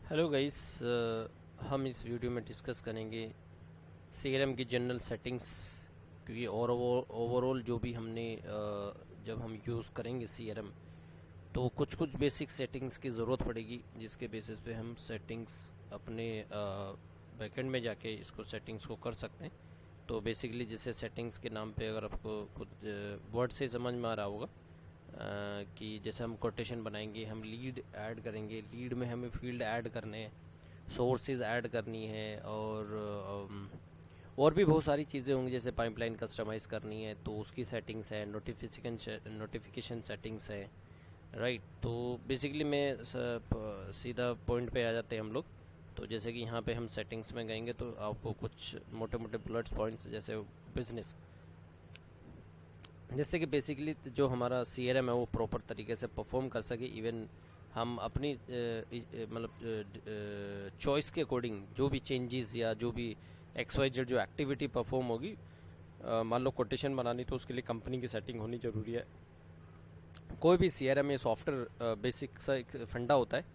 Hello guys, हम इस video में डिस्कस करेंगे सीआरएम की जनरल सेटिंग्स। क्योंकि ओवरऑल जो भी हमने जब हम यूज़ करेंगे सीआरएम तो कुछ कुछ बेसिक सेटिंग्स की ज़रूरत पड़ेगी, जिसके बेसिस पे हम सेटिंग्स अपने बैकएंड में जाके इसको सेटिंग्स को कर सकते हैं। तो बेसिकली जैसे सेटिंग्स के नाम पे अगर आपको कुछ वर्ड से समझ में आ रहा होगा कि जैसे हम कोटेशन बनाएंगे, हम लीड ऐड करेंगे, लीड में हमें फील्ड ऐड करने हैं, सोर्सेज ऐड करनी है और भी बहुत सारी चीज़ें होंगी, जैसे पाइपलाइन कस्टमाइज़ करनी है तो उसकी सेटिंग्स है, नोटिफिकेशन सेटिंग्स है। राइट, तो बेसिकली मैं सीधा पॉइंट पे आ जाते हैं हम लोग। तो जैसे कि यहाँ पे हम सेटिंग्स में गएंगे तो आपको कुछ मोटे मोटे बुलेट्स पॉइंट्स, जैसे बिजनेस, जिससे कि बेसिकली जो हमारा सीआरएम है वो प्रॉपर तरीके से परफॉर्म कर सके। इवन हम अपनी मतलब चॉइस के अकॉर्डिंग जो भी चेंजेस या जो भी XYZ जो एक्टिविटी परफॉर्म होगी, मान लो कोटेशन बनानी तो उसके लिए कंपनी की सेटिंग होनी ज़रूरी है। कोई भी सीआरएम या सॉफ्टवेयर बेसिक सा एक फंडा होता है,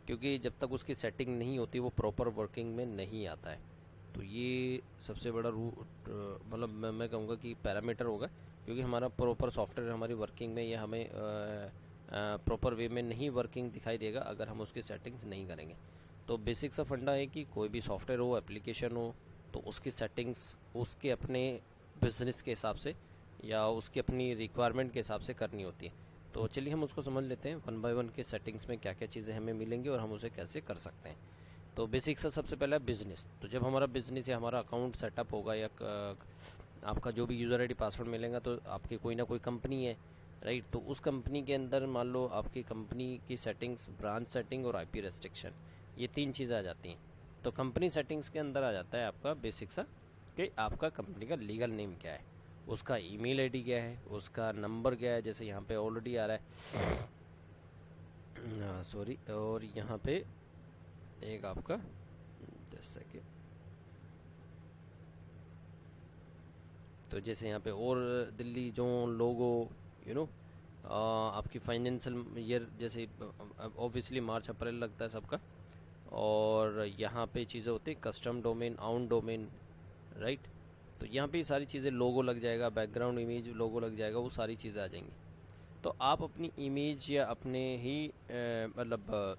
क्योंकि जब तक उसकी सेटिंग नहीं होती वो प्रॉपर वर्किंग में नहीं आता है। तो ये सबसे बड़ा मतलब मैं कहूँगा कि पैरामीटर होगा, क्योंकि हमारा प्रॉपर सॉफ्टवेयर हमारी वर्किंग में या हमें प्रॉपर वे में नहीं वर्किंग दिखाई देगा अगर हम उसकी सेटिंग्स नहीं करेंगे। तो बेसिक सा फंडा है कि कोई भी सॉफ्टवेयर हो, एप्लीकेशन हो, तो उसकी सेटिंग्स उसके अपने बिजनेस के हिसाब से या उसकी अपनी रिक्वायरमेंट के हिसाब से करनी होती है। तो चलिए हम उसको समझ लेते हैं वन बाय वन के सेटिंग्स में क्या क्या चीज़ें हमें मिलेंगी और हम उसे कैसे कर सकते हैं। तो बेसिक सा सबसे पहला बिजनेस। तो जब हमारा बिजनेस या हमारा अकाउंट सेटअप होगा या आपका जो भी यूज़र आईडी पासवर्ड मिलेगा, तो आपकी कोई ना कोई कंपनी है, राइट। तो उस कंपनी के अंदर मान लो आपकी कंपनी की सेटिंग्स, ब्रांच सेटिंग और आईपी रेस्ट्रिक्शन, ये तीन चीज़ें आ जाती हैं। तो कंपनी सेटिंग्स के अंदर आ जाता है आपका बेसिक सा कि आपका कंपनी का लीगल नेम क्या है, उसका ईमेल आईडी क्या है, उसका नंबर क्या है, जैसे यहाँ पे ऑलरेडी आ रहा है सॉरी, और यहाँ पे एक आपका जैसा कि, तो जैसे यहाँ पे और Delhi zone logo, you know आपकी फाइनेंशियल ईयर, जैसे ऑब्वियसली मार्च अप्रैल लगता है सबका। और यहाँ पे चीज़ें होती है कस्टम डोमेन, आउन डोमेन, राइट। तो यहाँ पे सारी चीज़ें, लोगो लग जाएगा, बैकग्राउंड इमेज लोगो लग जाएगा, वो सारी चीज़ें आ जाएंगी। तो आप अपनी इमेज या अपने ही मतलब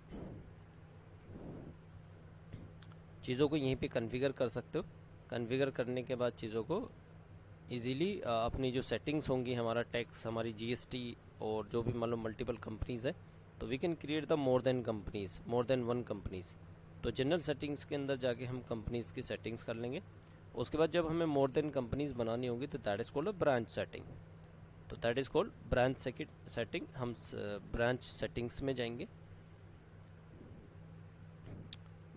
चीज़ों को यहीं पे कॉन्फ़िगर कर सकते हो। कॉन्फ़िगर करने के बाद चीज़ों को इजीली अपनी जो सेटिंग्स होंगी, हमारा टैक्स, हमारी जीएसटी, और जो भी मान लो मल्टीपल कंपनीज़ है, तो we can create the more than companies, more than one companies. तो जनरल सेटिंग्स के अंदर जाके हम कंपनीज की सेटिंग्स कर लेंगे। उसके बाद जब हमें मोर देन कंपनीज बनानी होगी तो that is called a branch setting. तो that is called branch setting. हम ब्रांच सेटिंग्स में जाएंगे।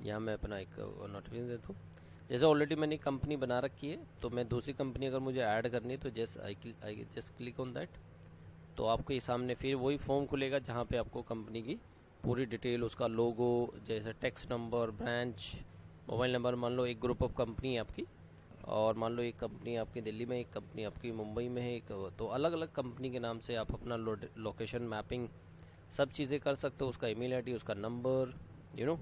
यहाँ मैं अपना एक नोटिफिकेशन देता हूँ। जैसे ऑलरेडी मैंने कंपनी बना रखी है, तो मैं दूसरी कंपनी अगर मुझे ऐड करनी है तो I just click on that. तो आपके सामने फिर वही फॉर्म खुलेगा जहाँ पे आपको कंपनी की पूरी डिटेल, उसका लोगो, जैसे tax number, branch, mobile number. मान लो एक ग्रुप ऑफ कंपनी है आपकी, और मान लो एक कंपनी आपकी दिल्ली में, एक कंपनी आपकी मुंबई में है, एक, तो अलग अलग कंपनी के नाम से आप अपना लोकेशन मैपिंग सब चीज़ें कर सकते हो। उसका ईमेल आईडी, उसका नंबर, यू नो।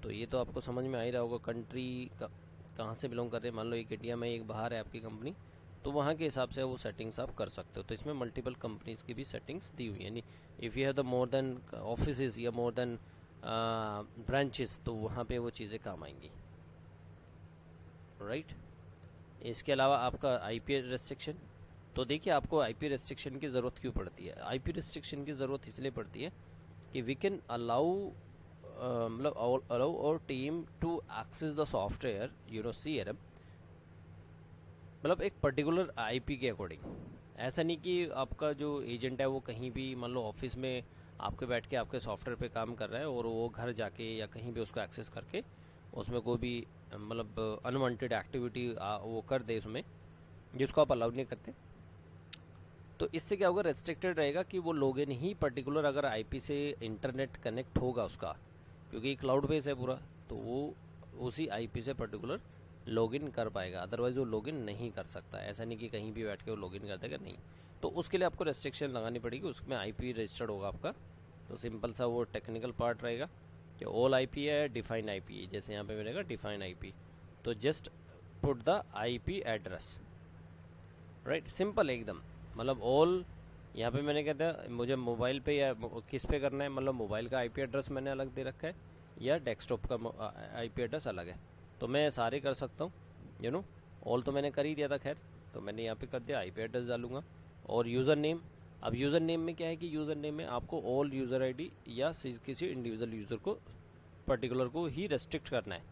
तो ये तो आपको समझ में आ ही रहा होगा। कंट्री का कहाँ से बिलोंग कर रहे हैं, मान लो एक इंडिया में, एक बाहर है आपकी कंपनी, तो वहाँ के हिसाब से वो सेटिंग्स आप कर सकते हो। तो इसमें मल्टीपल कंपनीज की भी सेटिंग्स दी हुई है, यानी if you have the more then office या मोर देन ब्रांचेस, तो वहाँ पे वो चीज़ें काम आएंगी, राइट। इसके अलावा आपका आईपी रेस्ट्रिक्शन। तो देखिए, आपको आईपी रेस्ट्रिक्शन की ज़रूरत क्यों पड़ती है? आईपी रेस्ट्रिक्शन की ज़रूरत इसलिए पड़ती है कि वी कैन अलाउ, मतलब अलाउ और team to access the software, you know, CRM, मतलब एक पर्टिकुलर आईपी के अकॉर्डिंग। ऐसा नहीं कि आपका जो एजेंट है वो कहीं भी, मान लो ऑफिस में आपके बैठ के आपके सॉफ्टवेयर पे काम कर रहा है, और वो घर जाके या कहीं भी उसको एक्सेस करके उसमें कोई भी मतलब अनवांटेड एक्टिविटी वो कर दे उसमें, जिसको आप अलाउ नहीं करते। तो इससे क्या होगा, रेस्ट्रिक्टेड रहेगा कि वो लॉगिन ही पर्टिकुलर अगर आईपी से इंटरनेट कनेक्ट होगा उसका, क्योंकि क्लाउड बेस है पूरा, तो वो उसी आईपी से पर्टिकुलर लॉगिन कर पाएगा, अदरवाइज वो लॉगिन नहीं कर सकता। ऐसा नहीं कि कहीं भी बैठ के वो लॉगिन कर देगा, नहीं। तो उसके लिए आपको रेस्ट्रिक्शन लगानी पड़ेगी, उसमें आईपी रजिस्टर्ड होगा आपका। तो सिंपल सा वो टेक्निकल पार्ट रहेगा। कि ऑल आईपी है या डिफाइन आईपी है। जैसे यहाँ पे मैंने कहा डिफाइन आईपी, तो just put the IP address, right, simple एकदम। मतलब ऑल यहाँ पे मैंने कहता मुझे मोबाइल पे या किस पे करना है, मतलब मोबाइल का आईपी एड्रेस मैंने अलग दे रखा है या डेस्कटॉप का आईपी एड्रेस अलग है, तो मैं सारे कर सकता हूँ। यू नो ऑल तो मैंने कर ही दिया था, खैर तो मैंने यहाँ पे कर दिया, आईपी एड्रेस डालूंगा। और यूज़र नेम, अब यूज़र नेम में क्या है कि यूज़र नेम में आपको ऑल यूज़र आईडी या किसी इंडिविजुअल यूज़र को पर्टिकुलर को ही रेस्ट्रिक्ट करना है।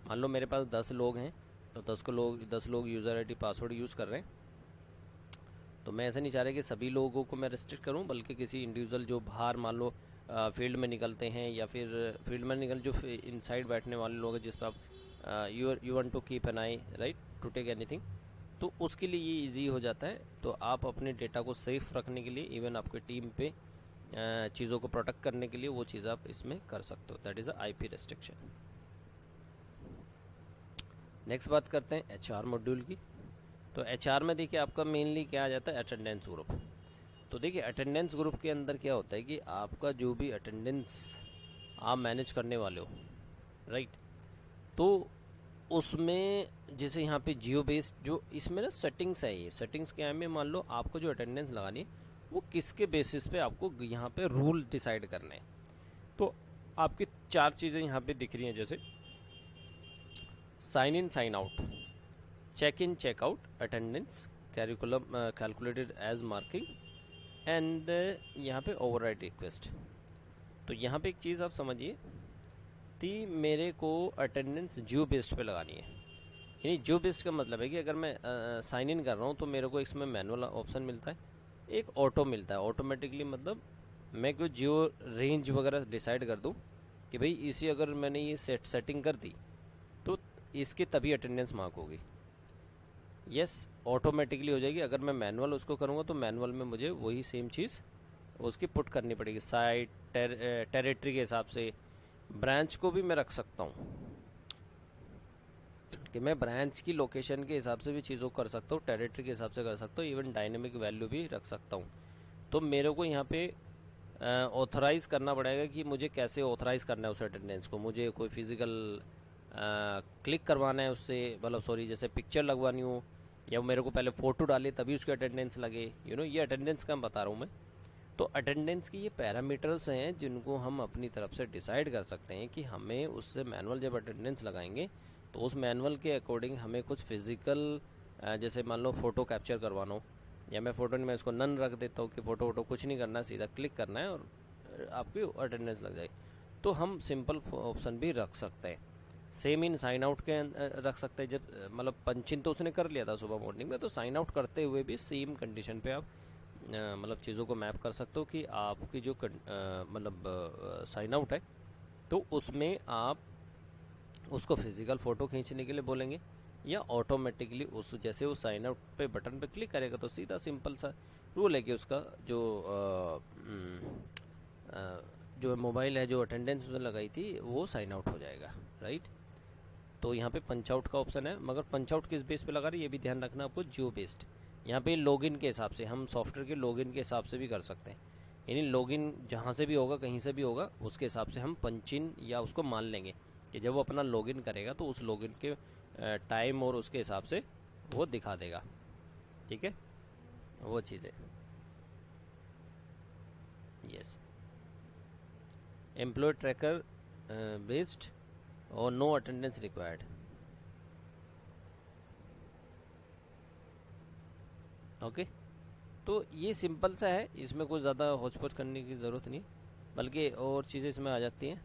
मान लो मेरे पास 10 लोग हैं, तो 10 लोग यूज़र आईडी पासवर्ड यूज़ कर रहे हैं, तो मैं ऐसा नहीं चाह रहा कि सभी लोगों को मैं रेस्ट्रिक्ट करूं, बल्कि किसी इंडिविजुअल जो बाहर मान लो फील्ड में निकलते हैं या फिर फील्ड में निकल जो इनसाइड बैठने वाले लोग हैं जिस पर आप you want to keep an eye right to take anything, तो उसके लिए ये इजी हो जाता है। तो आप अपने डेटा को सेफ रखने के लिए, इवन आपके टीम पे चीज़ों को प्रोटेक्ट करने के लिए वो चीज़ आप इसमें कर सकते हो, that is a IP restriction. Next बात करते हैं एचआर मॉड्यूल की। तो एचआर में देखिए आपका मेनली क्या आ जाता है, अटेंडेंस ग्रुप। तो देखिए अटेंडेंस ग्रुप के अंदर क्या होता है कि आपका जो भी अटेंडेंस आप मैनेज करने वाले हो, राइट, तो उसमें जैसे यहाँ पे जियो बेस्ड जो इसमें ना सेटिंग्स है, ये सेटिंग्स क्या है, में मान लो आपको जो अटेंडेंस लगानी है वो किसके बेसिस पे आपको यहाँ पे रूल डिसाइड करने हैं। तो आपकी 4 चीज़ें यहाँ पे दिख रही हैं, जैसे sign in sign out, check in check out, attendance, curriculum calculated as marking and यहाँ पे ओवरराइड रिक्वेस्ट। तो यहाँ पे एक चीज़ आप समझिए कि मेरे को अटेंडेंस जियो बेस्ड पे लगानी है। यानी जियो बेस्ड का मतलब है कि अगर मैं साइन इन कर रहा हूँ तो मेरे को इसमें मैनुअल ऑप्शन मिलता है, एक ऑटो मिलता है ऑटोमेटिकली। मतलब मैं कोई जियो रेंज वगैरह डिसाइड कर दूँ कि भाई इसी अगर मैंने ये सेटिंग कर दी तो इसकी तभी अटेंडेंस मार्क होगी, यस ऑटोमेटिकली हो जाएगी। अगर मैं मैनुअल उसको करूँगा तो मैनुअल में मुझे वही सेम चीज़ उसकी पुट करनी पड़ेगी, साइट टेरिटरी के हिसाब से। ब्रांच को भी मैं रख सकता हूँ कि मैं ब्रांच की लोकेशन के हिसाब से भी चीज़ों को कर सकता हूँ, टेरिटरी के हिसाब से कर सकता हूँ, इवन डायनेमिक वैल्यू भी रख सकता हूँ। तो मेरे को यहाँ पे ऑथराइज़ करना पड़ेगा कि मुझे कैसे ऑथराइज़ करना है उस अटेंडेंस को। मुझे कोई फिज़िकल क्लिक करवाना है उससे, मतलब सॉरी जैसे पिक्चर लगवानी हो, या मेरे को पहले फ़ोटो डाले तभी उसकी अटेंडेंस लगे, ये अटेंडेंस का बता रहा हूँ मैं। तो अटेंडेंस की ये पैरामीटर्स हैं जिनको हम अपनी तरफ से डिसाइड कर सकते हैं कि हमें उससे मैनुअल जब अटेंडेंस लगाएंगे तो उस मैनुअल के अकॉर्डिंग हमें कुछ फिज़िकल, जैसे मान लो फ़ोटो कैप्चर करवाना हो, या मैं फ़ोटो नहीं, मैं इसको नन रख देता हूँ कि फ़ोटो वोटो कुछ नहीं करना, सीधा क्लिक करना है और आपकी अटेंडेंस लग जाएगी। तो हम सिंपल ऑप्शन भी रख सकते हैं। सेम इन साइन आउट के रख सकते हैं। जब मतलब पंच इन तो उसने कर लिया था सुबह मॉर्निंग में, तो साइन आउट करते हुए भी सेम कंडीशन पे आप मतलब चीज़ों को मैप कर सकते हो कि आपकी जो मतलब साइन आउट है तो उसमें आप उसको फिज़िकल फ़ोटो खींचने के लिए बोलेंगे, या ऑटोमेटिकली उस जैसे वो साइन आउट पे बटन पे क्लिक करेगा तो सीधा सिंपल सा रूल है कि उसका जो मोबाइल है, जो अटेंडेंस उसने लगाई थी वो साइन आउट हो जाएगा, राइट। तो यहाँ पे पंच आउट का ऑप्शन है, मगर पंच आउट किस बेस पे लगा रही है ये भी ध्यान रखना आपको, जियो बेस्ड। यहाँ पे लॉगिन के हिसाब से, हम सॉफ्टवेयर के लॉगिन के हिसाब से भी कर सकते हैं। यानी लॉगिन जहाँ से भी होगा, कहीं से भी होगा, उसके हिसाब से हम पंच इन या उसको मान लेंगे कि जब वो अपना लॉगिन करेगा तो उस लॉगिन के टाइम और उसके हिसाब से वो दिखा देगा, ठीक है, वो चीज़ें। यस, एम्प्लॉय ट्रैकर बेस्ड और नो अटेंडेंस रिक्वायर्ड। ओके, तो ये सिंपल सा है, इसमें कुछ ज़्यादा होच पोच करने की ज़रूरत नहीं, बल्कि और चीज़ें इसमें आ जाती हैं।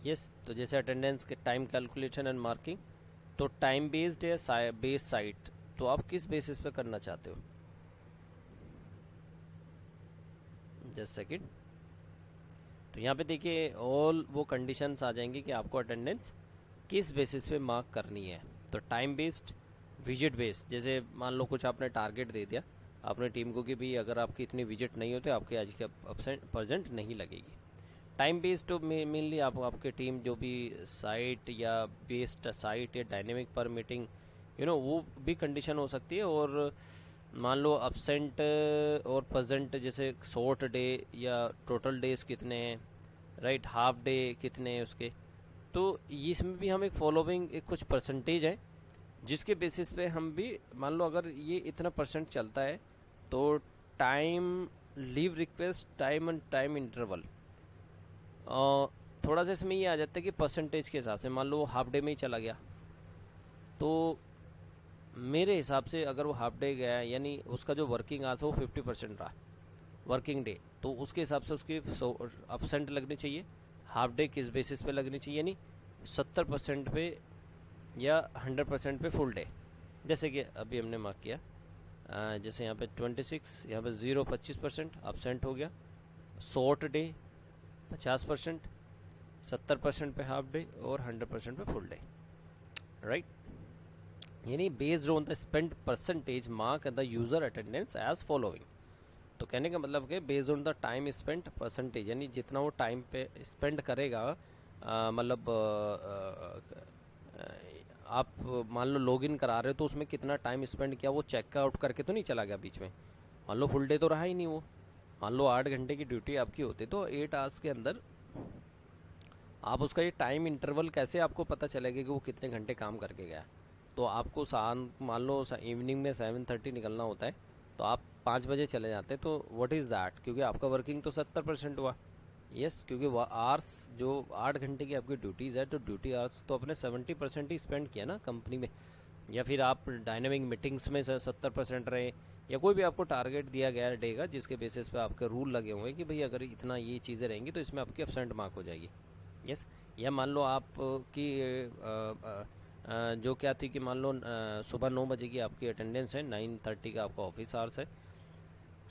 यस, तो जैसे अटेंडेंस के टाइम कैलकुलेशन एंड मार्किंग, तो टाइम बेस्ड है बेस साइट, तो आप किस बेसिस पे करना चाहते हो, जस्ट सेकंड। तो यहाँ पे देखिए ऑल वो कंडीशंस आ जाएंगी कि आपको अटेंडेंस किस बेसिस पे मार्क करनी है। तो टाइम बेस्ड, विजिट बेस्ड, जैसे मान लो कुछ आपने टारगेट दे दिया अपने टीम को कि भाई अगर आपकी इतनी विजिट नहीं होते आपके आज के परसेंट नहीं लगेगी। टाइम बेस्ड तो मेनली आपके टीम जो भी साइट या बेस्ड साइट या डायनेमिक पर मीटिंग वो भी कंडीशन हो सकती है। और मान लो absent और present, जैसे शॉर्ट डे या टोटल डेज कितने हैं, राइट, हाफ डे कितने हैं उसके। तो इसमें भी हम एक फॉलोइंग एक कुछ परसेंटेज है जिसके बेसिस पे हम भी मान लो अगर ये इतना परसेंट चलता है तो time leave request time and time interval थोड़ा सा इसमें ये आ जाता है कि परसेंटेज के हिसाब से मान लो वो हाफ डे में ही चला गया तो मेरे हिसाब से अगर वो हाफ डे गया यानी उसका जो वर्किंग आवर्स है वो 50% रहा वर्किंग डे, तो उसके हिसाब से उसकी अपसेंट लगनी चाहिए। हाफ डे किस बेसिस पे लगनी चाहिए, यानी 70% पे या 100% पे फुल डे। जैसे कि अभी हमने मार्क किया जैसे यहाँ पे 26, यहाँ पे 25% अपसेंट हो गया। शॉर्ट डे 50%, 70% पे हाफ डे और 100% पे फुल डे, राइट। यानी based on the spend percentage mark the user attendance as following. तो कहने का मतलब कि based on the time spend percentage, यानी जितना वो टाइम पे स्पेंड करेगा मतलब आप मान लो लॉगिन करा रहे हो तो उसमें कितना टाइम स्पेंड किया वो चेक आउट करके तो नहीं चला गया बीच में। मान लो फुल डे तो रहा ही नहीं वो, मान लो 8 घंटे की ड्यूटी आपकी होती तो 8 आवर्स के अंदर आप उसका ये टाइम इंटरवल कैसे आपको पता चलेगा कि वो कितने घंटे काम करके गया। तो आपको मान लो इवनिंग में 7:30 निकलना होता है तो आप 5 बजे चले जाते हैं, तो व्हाट इज़ दैट, क्योंकि आपका वर्किंग तो 70% हुआ। यस क्योंकि वो आवर्स जो 8 घंटे की आपकी ड्यूटीज़ है तो ड्यूटी आवर्स तो अपने 70% ही स्पेंड किया ना कंपनी में। या फिर आप डायनेमिक मीटिंग्स में 70% रहे, या कोई भी आपको टारगेट दिया गया डे का जिसके बेसिस पे आपके रूल लगे होंगे कि भाई अगर इतना ये चीज़ें रहेंगी तो इसमें आपकी अपसेंट मार्क हो जाएगी। यस या मान लो आप की जो क्या थी कि मान लो सुबह 9 बजे की आपकी अटेंडेंस है, 9:30 का आपका ऑफिस आवर्स है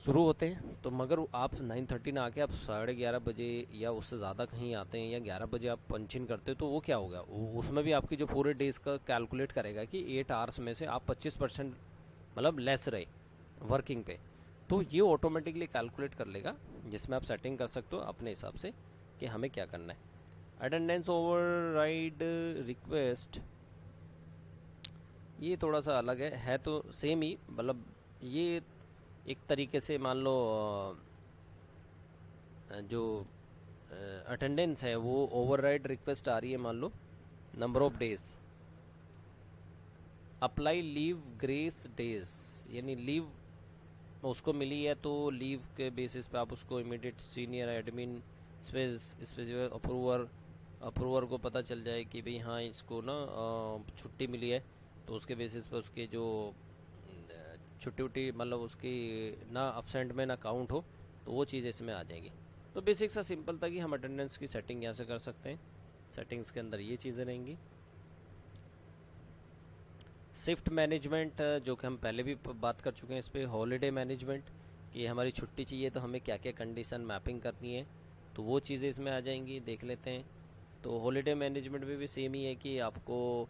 शुरू होते हैं, तो मगर आप 9:30 ना आके आप 11:30 बजे या उससे ज़्यादा कहीं आते हैं या 11 बजे आप पंच इन करते हो तो वो क्या होगा, उसमें भी आपकी जो पूरे डेज का कैलकुलेट करेगा कि 8 आवर्स में से आप 25% मतलब लेस रहे वर्किंग पे, तो ये ऑटोमेटिकली कैलकुलेट कर लेगा जिसमें आप सेटिंग कर सकते हो अपने हिसाब से कि हमें क्या करना है। अटेंडेंस ओवरराइड रिक्वेस्ट ये थोड़ा सा अलग है तो सेम ही, मतलब ये एक तरीके से मान लो जो अटेंडेंस है वो ओवरराइड रिक्वेस्ट आ रही है, मान लो number of days apply leave grace days, यानी लीव उसको मिली है तो लीव के बेसिस पे आप उसको immediate senior admin specific approver को पता चल जाए कि भाई हाँ इसको ना छुट्टी मिली है, तो उसके बेसिस पे उसके जो छुट्टी उट्टी मतलब उसकी ना अपसेंट में ना काउंट हो, तो वो चीज़ इसमें आ जाएगी। तो बेसिक सा सिंपल था कि हम अटेंडेंस की सेटिंग यहाँ से कर सकते हैं। सेटिंग्स के अंदर ये चीज़ें रहेंगी। शिफ्ट मैनेजमेंट जो कि हम पहले भी बात कर चुके हैं इस पर। हॉलीडे मैनेजमेंट कि हमारी छुट्टी चाहिए तो हमें क्या क्या कंडीशन मैपिंग करनी है, तो वो चीज़ें इसमें आ जाएंगी, देख लेते हैं। तो हॉलीडे मैनेजमेंट में भी सेम ही है कि आपको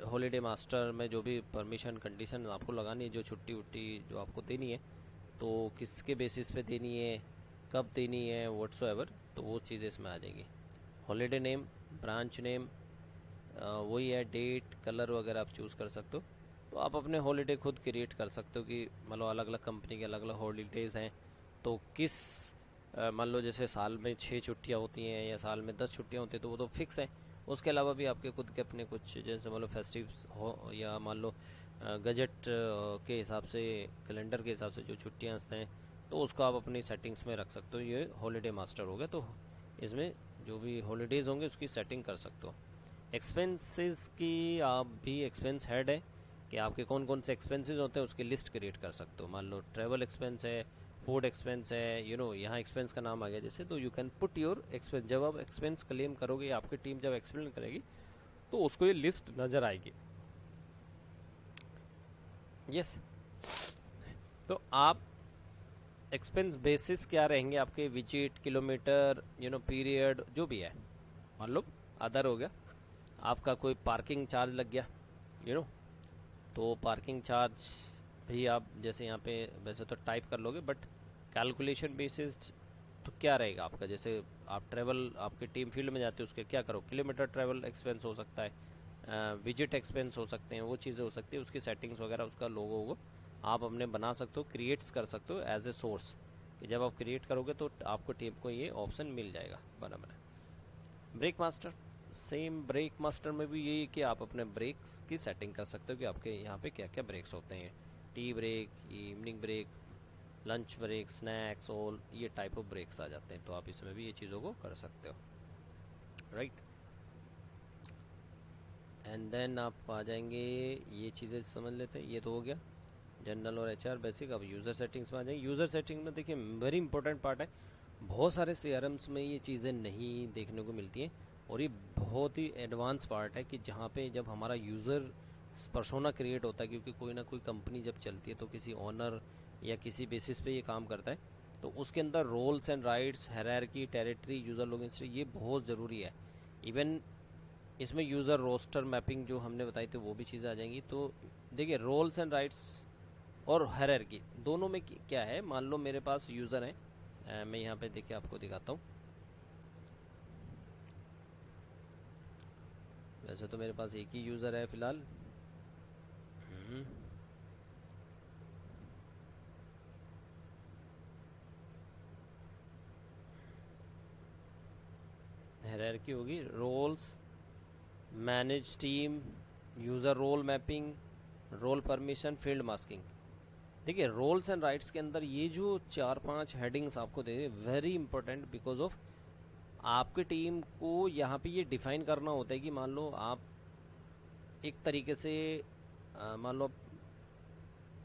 हॉलीडे मास्टर में जो भी परमिशन कंडीशन आपको लगानी है, जो छुट्टी उट्टी जो आपको देनी है तो किसके बेसिस पे देनी है, कब देनी है, व्हाट्सोएवर, तो वो चीज़ें इसमें आ जाएगी। हॉलीडे नेम, ब्रांच नेम, वही है, डेट, कलर वगैरह आप चूज़ कर सकते हो। तो आप अपने हॉलीडे खुद क्रिएट कर सकते हो कि मतलब अलग अलग कंपनी के अलग अलग हॉलीडेज़ हैं तो किस मान लो जैसे साल में 6 छुट्टियाँ होती हैं या साल में 10 छुट्टियाँ होती हैं तो वो तो फिक्स हैं। उसके अलावा भी आपके खुद के अपने कुछ जैसे मान लो फेस्टिव हो या मान लो गजट के हिसाब से, कैलेंडर के हिसाब से जो छुट्टियाँ हैं तो उसको आप अपनी सेटिंग्स में रख सकते हो। ये हॉलीडे मास्टर हो गया, तो इसमें जो भी हॉलीडेज़ होंगे उसकी सेटिंग कर सकते हो। एक्सपेंसेस की आप भी एक्सपेंस हेड है कि आपके कौन कौन से एक्सपेंसेस होते हैं उसकी लिस्ट क्रिएट कर सकते हो। मान लो ट्रैवल एक्सपेंस है, फूड एक्सपेंस है, यहाँ एक्सपेंस का नाम आ गया जैसे, तो you can put your expense. जब आप एक्सपेंस क्लेम करोगे, आपकी टीम जब एक्सप्लेन करेगी तो उसको ये लिस्ट नज़र आएगी। यस तो आप एक्सपेंस बेसिस क्या रहेंगे आपके, विजिट, किलोमीटर, पीरियड जो भी है। मान लो अदर हो गया, आपका कोई पार्किंग चार्ज लग गया तो पार्किंग चार्ज भी आप जैसे यहाँ पे वैसे तो टाइप कर लोगे, बट कैलकुलेशन बेसिस तो क्या रहेगा आपका, जैसे आप ट्रैवल आपके टीम फील्ड में जाते हो उसके क्या करो, किलोमीटर ट्रैवल एक्सपेंस हो सकता है, विजिट एक्सपेंस हो सकते हैं, वो चीज़ें हो सकती है, उसकी सेटिंग्स वगैरह उसका लोगो आप अपने बना सकते हो, क्रिएट्स कर सकते हो एज ए सोर्स, कि जब आप क्रिएट करोगे तो आपको टीम को ये ऑप्शन मिल जाएगा बना बना। Break master, same break master में भी यही कि आप अपने ब्रेक्स की सेटिंग कर सकते हो कि आपके यहाँ पे क्या क्या ब्रेक्स होते हैं, tea break, evening break, lunch break, snacks, all ये टाइप ऑफ ब्रेक्स आ जाते हैं, तो आप इसमें भी ये चीज़ों को कर सकते हो, राइट। एंड देन आप आ जाएंगे, ये चीज़ें समझ लेते हैं, ये तो हो गया जनरल और एचआर बेसिक। अब यूज़र सेटिंग्स में आ जाएंगे। यूज़र सेटिंग में देखिए वेरी इंपॉर्टेंट पार्ट है, बहुत सारे सीआरएम्स में ये चीज़ें नहीं देखने को मिलती हैं, और ये बहुत ही एडवांस पार्ट है कि जहाँ पे जब हमारा यूज़र पर्सोना क्रिएट होता है, क्योंकि कोई ना कोई कंपनी जब चलती है तो किसी ऑनर या किसी बेसिस पे ये काम करता है, तो उसके अंदर roles and rights, hierarchy, territory, user login history ये बहुत ज़रूरी है। इवन इसमें यूज़र रोस्टर मैपिंग जो हमने बताई थी वो भी चीज़ें आ जाएंगी। तो देखिए रोल्स एंड राइट्स और हायरार्की दोनों में क्या है, मान लो मेरे पास यूज़र है, मैं यहाँ पे देखिए आपको दिखाता हूँ। वैसे तो मेरे पास एक ही यूज़र है फ़िलहाल। हायरार्की होगी roles, manage team, user role mapping, role permission, field masking. देखिए रोल्स एंड राइट्स के अंदर ये जो 4-5 हेडिंग्स आपको दे रहे, वेरी इंपॉर्टेंट, बिकॉज ऑफ आपकी टीम को यहाँ पे ये डिफाइन करना होता है कि मान लो आप एक तरीके से मान लो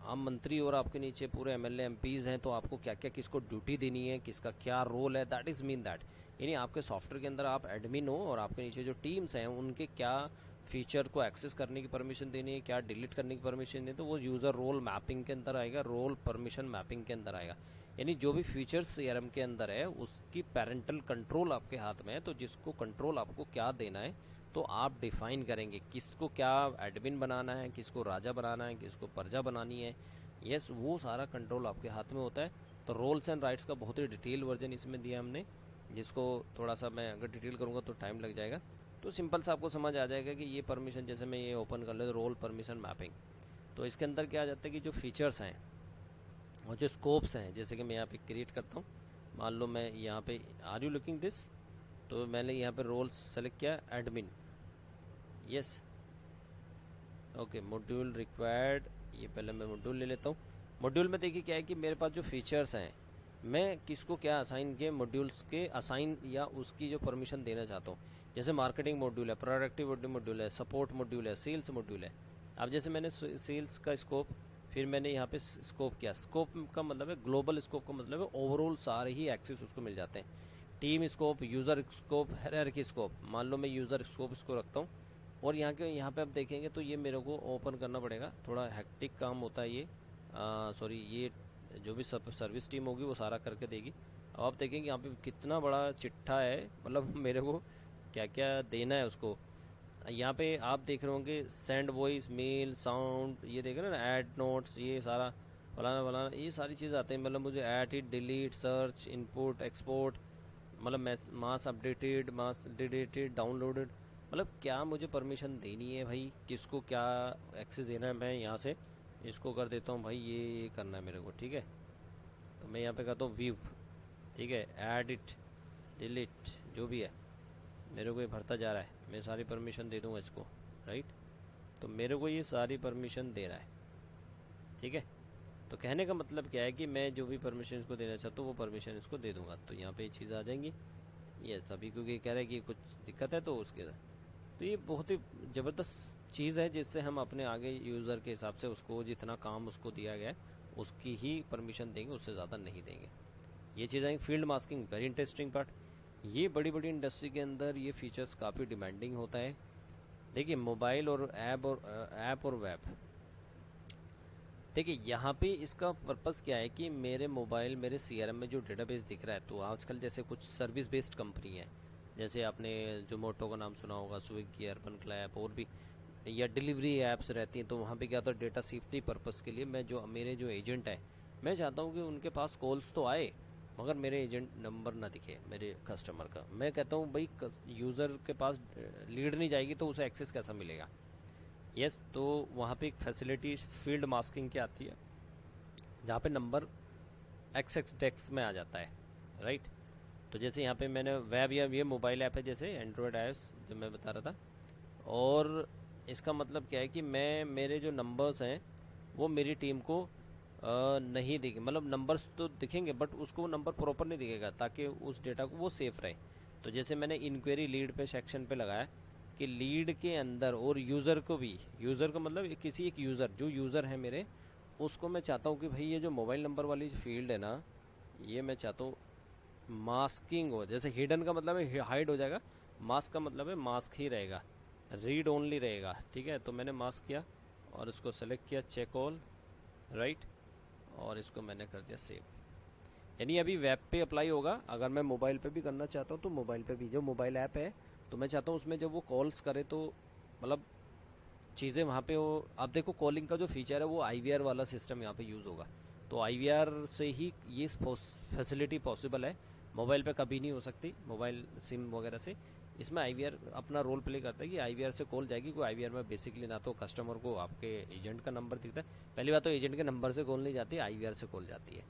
आप मंत्री और आपके नीचे पूरे एमएलए एमपीज़ हैं, तो आपको क्या क्या किसको ड्यूटी देनी है, किसका क्या रोल है, दैट इज़ मीन दैट, यानी आपके सॉफ्टवेयर के अंदर आप एडमिन हो और आपके नीचे जो टीम्स हैं उनके क्या फीचर को एक्सेस करने की परमिशन देनी है, क्या डिलीट करने की परमिशन देनी है, तो वो यूज़र रोल मैपिंग के अंदर आएगा, रोल परमिशन मैपिंग के अंदर आएगा। यानी जो भी फीचर्स सीआरएम के अंदर है उसकी पेरेंटल कंट्रोल आपके हाथ में है, तो जिसको कंट्रोल आपको क्या देना है तो आप डिफाइन करेंगे किसको क्या एडमिन बनाना है, किसको राजा बनाना है, किसको प्रजा बनानी है। यस, वो सारा कंट्रोल आपके हाथ में होता है। तो रोल्स एंड राइट्स का बहुत ही डिटेल वर्जन इसमें दिया हमने, जिसको थोड़ा सा मैं अगर डिटेल करूँगा तो टाइम लग जाएगा, तो सिंपल सा आपको समझ आ जाएगा कि ये परमिशन, जैसे मैं ये ओपन कर लेता रोल परमिशन मैपिंग, तो इसके अंदर क्या आ जाता है कि जो फीचर्स हैं और जो स्कोप्स हैं, जैसे कि मैं यहाँ पे क्रिएट करता हूँ, मान लो मैं यहाँ पे आर यू लुकिंग दिस, तो मैंने यहाँ पे रोल्स सेलेक्ट किया admin, yes, okay, module required, ये पहले मैं मॉड्यूल ले लेता हूँ। मॉड्यूल में देखिए क्या है कि मेरे पास जो फीचर्स हैं मैं किसको क्या असाइन किए, मॉड्यूल्स के असाइन या उसकी जो परमिशन देना चाहता हूँ। जैसे मार्केटिंग मॉड्यूल है, प्रोडक्टिविटी मॉड्यूल है, सपोर्ट मॉड्यूल है, सेल्स मॉड्यूल है। अब जैसे मैंने सेल्स का स्कोप, फिर मैंने यहाँ पे स्कोप किया, स्कोप का मतलब है ग्लोबल, स्कोप का मतलब है ओवरऑल सारे ही एक्सेस उसको मिल जाते हैं। Team scope, user scope, hierarchy scope, मान लो मैं यूज़र स्कोप इसको रखता हूँ, और यहाँ पे आप देखेंगे तो ये मेरे को ओपन करना पड़ेगा, थोड़ा हेक्टिक काम होता है ये, सॉरी, ये जो भी सर्विस टीम होगी वो सारा करके देगी। अब आप देखेंगे यहाँ पे कितना बड़ा चिट्ठा है, मतलब मेरे को क्या क्या देना है उसको। यहाँ पे आप देख रहे होंगे सेंड वॉइस, मेल, साउंड, ये देख रहे हैं ना, ऐड नोट्स, ये सारा फलाना फलाना, ये सारी चीज़ आते हैं। मतलब मुझे add it, delete, search, input, export, मतलब मास अपडेटेड, मास डिलीटेड, डाउनलोडेड, मतलब क्या मुझे परमिशन देनी है भाई, किसको क्या एक्सेस देना है। मैं यहाँ से इसको कर देता हूँ भाई, ये करना है मेरे को, ठीक है। तो मैं यहाँ पे कहता हूँ व्यू, ठीक है, ऐड इट, डिलीट, जो भी है मेरे को ये भरता जा रहा है, मैं सारी परमिशन दे दूँगा इसको, राइट। तो मेरे को ये सारी परमिशन दे रहा है, ठीक है। तो कहने का मतलब क्या है कि मैं जो भी परमिशन इसको देना चाहता हूँ वो परमिशन इसको दे दूँगा। तो यहाँ पे ये चीज़ आ जाएंगी, ये सभी क्योंकि कह रहे हैं कि कुछ दिक्कत है तो उसके, तो ये बहुत ही ज़बरदस्त चीज़ है जिससे हम अपने आगे यूज़र के हिसाब से उसको जितना काम उसको दिया गया है उसकी ही परमिशन देंगे, उससे ज़्यादा नहीं देंगे। ये चीज़ है। Field masking, very interesting part, ये बड़ी बड़ी इंडस्ट्री के अंदर ये फीचर्स काफ़ी डिमांडिंग होता है। देखिए मोबाइल और ऐप और वेब, देखिए यहाँ पे इसका पर्पज़ क्या है कि मेरे मोबाइल, मेरे सीआरएम में जो डेटाबेस दिख रहा है, तो आजकल जैसे कुछ सर्विस बेस्ड कंपनी है, जैसे आपने जोमोटो का नाम सुना होगा, स्विगी, अर्बन क्लैप और भी, या डिलीवरी ऐप्स रहती हैं, तो वहाँ पे क्या होता है डेटा सेफ्टी पर्पज़ के लिए मैं जो मेरे जो एजेंट है, मैं चाहता हूँ कि उनके पास कॉल्स तो आए मगर मेरे एजेंट नंबर ना दिखे मेरे कस्टमर का। मैं कहता हूँ भाई यूज़र के पास लीड नहीं जाएगी तो उसे एक्सेस कैसा मिलेगा। यस, तो वहाँ पे एक फैसिलिटी फील्ड मास्किंग की आती है। जहाँ पे नंबर एक्स एक्स टेक्स्ट में आ जाता है, राइट। तो जैसे यहाँ पे मैंने वेब या ये मोबाइल ऐप है जैसे एंड्रॉयड आईओएस जो मैं बता रहा था, और इसका मतलब क्या है कि मैं मेरे जो नंबर्स हैं वो मेरी टीम को नहीं दिखे, मतलब नंबर्स तो दिखेंगे बट उसको वो नंबर प्रॉपर नहीं दिखेगा ताकि उस डेटा को वो सेफ रहे। तो जैसे मैंने इंक्वायरी लीड पे सेक्शन पे लगाया कि लीड के अंदर और यूज़र को भी, यूज़र को मतलब किसी एक यूज़र जो यूज़र है मेरे, उसको मैं चाहता हूँ कि भाई ये जो मोबाइल नंबर वाली फील्ड है ना, ये मैं चाहता हूँ मास्किंग हो। जैसे हिडन का मतलब है हाइड हो जाएगा, मास्क का मतलब है मास्क ही रहेगा, रीड ओनली रहेगा, ठीक है। तो मैंने मास्क किया और इसको सेलेक्ट किया, चेक ऑल, राइट, और इसको मैंने कर दिया सेव। यानी अभी वेब पे अप्लाई होगा, अगर मैं मोबाइल पे भी करना चाहता हूँ तो मोबाइल पे भी, जो मोबाइल ऐप है तो मैं चाहता हूँ उसमें जब वो कॉल्स करे तो मतलब चीज़ें वहाँ पे वो, आप देखो कॉलिंग का जो फीचर है वो आईवीआर वाला सिस्टम यहाँ पे यूज़ होगा, तो आईवीआर से ही ये फैसिलिटी पॉसिबल है। मोबाइल पे कभी नहीं हो सकती, मोबाइल सिम वगैरह से। इसमें आईवीआर अपना रोल प्ले करता है कि आईवीआर से कॉल जाएगी, कोई आईवीआर में बेसिकली ना तो कस्टमर को आपके एजेंट का नंबर दिखता है, पहली बात तो एजेंट के नंबर से कॉल नहीं जाती, आईवीआर से कॉल जाती है।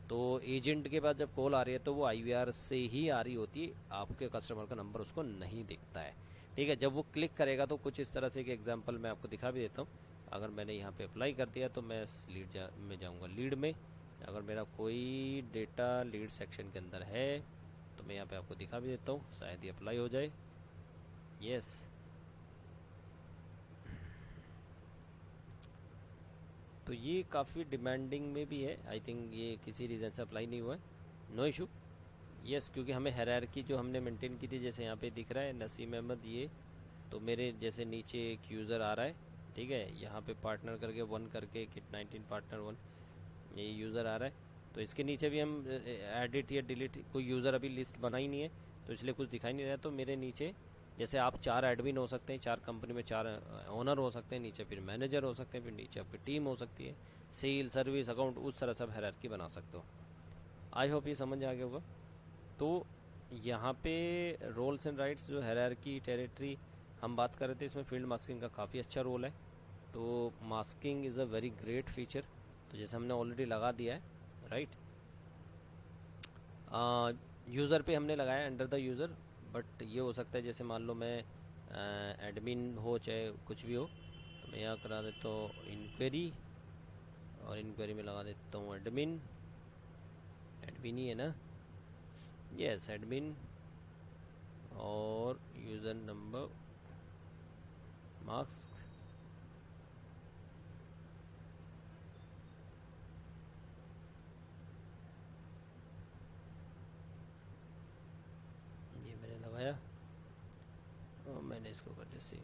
तो एजेंट के पास जब कॉल आ रही है तो वो आईवीआर से ही आ रही होती है, आपके कस्टमर का नंबर उसको नहीं दिखता है, ठीक है। जब वो क्लिक करेगा तो कुछ इस तरह से एक एग्जांपल मैं आपको दिखा भी देता हूँ। अगर मैंने यहाँ पे अप्लाई कर दिया तो मैं में जाऊँगा, लीड में अगर मेरा कोई डेटा लीड सेक्शन के अंदर है तो मैं यहाँ पे आपको दिखा भी देता हूँ, शायद ये अप्लाई हो जाए। यस, तो ये काफ़ी डिमांडिंग में भी है, आई थिंक ये किसी रीज़न से अप्लाई नहीं हुआ है, नो इशू। यस, क्योंकि हमें हायरार्की जो हमने मेंटेन की थी, जैसे यहाँ पे दिख रहा है नसीम अहमद, ये तो मेरे जैसे नीचे एक यूज़र आ रहा है, ठीक है, यहाँ पे पार्टनर करके वन करके किट 19 पार्टनर वन, ये यूज़र आ रहा है। तो इसके नीचे भी हम एडिट या डिलीट, कोई यूज़र अभी लिस्ट बना ही नहीं है तो इसलिए कुछ दिखाई नहीं रहा। तो मेरे नीचे जैसे आप 4 एडमिन हो सकते हैं, 4 कंपनी में 4 ओनर हो सकते हैं, नीचे फिर मैनेजर हो सकते हैं, फिर नीचे आपकी टीम हो सकती है, सेल सर्विस अकाउंट, उस तरह सब हायरार्की बना सकते हो। आई होप ये समझ आ गया होगा। तो यहाँ पे रोल्स एंड राइट्स जो हायरार्की टेरिटरी हम बात कर रहे थे, इसमें फील्ड मास्किंग का काफ़ी अच्छा रोल है। तो masking is a very great feature, तो जैसे हमने ऑलरेडी लगा दिया है, राइट। यूज़र पे हमने लगाया अंडर द यूज़र, बट ये हो सकता है जैसे मान लो मैं एडमिन हो चाहे कुछ भी हो, तो मैं यहाँ करा देता हूँ इंक्वायरी, और इंक्वायरी में लगा देता हूँ एडमिन, एडमिन ही है ना, यस एडमिन, और यूज़र नंबर मार्क्स, ये मैंने लगाया और मैंने इसको कर दिया सेव।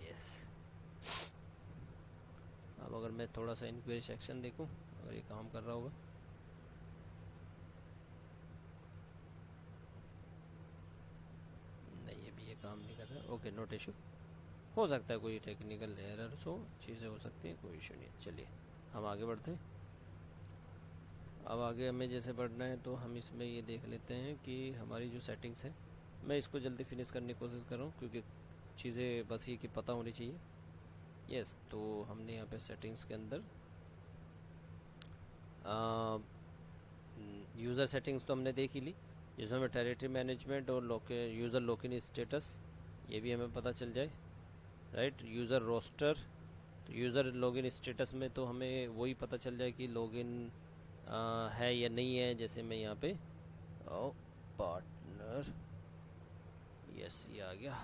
यस, अब अगर मैं थोड़ा सा इंक्वायरी सेक्शन देखूं, अगर ये काम कर रहा होगा, नहीं अभी ये काम नहीं कर रहा, ओके नोट इशू, हो सकता है कोई टेक्निकल एरर्स हो, चीज़ें हो सकती हैं, कोई इशू नहीं है। चलिए हम आगे बढ़ते हैं। अब आगे हमें जैसे बढ़ना है तो हम इसमें ये देख लेते हैं कि हमारी जो सेटिंग्स है, मैं इसको जल्दी फिनिश करने की कोशिश कर रहा हूँ क्योंकि चीज़ें बस ये कि पता होनी चाहिए। यस, तो हमने यहाँ पे सेटिंग्स के अंदर यूज़र सेटिंग्स तो हमने देख ही ली, जिसमें हमें टेरिटरी मैनेजमेंट और यूज़र लॉगिन स्टेटस ये भी हमें पता चल जाए, राइट। यूज़र रोस्टर, तो यूज़र लॉगिन स्टेटस में तो हमें वही पता चल जाए कि लॉगिन है या नहीं है। जैसे मैं यहाँ पे पार्टनर, यस ये आ गया,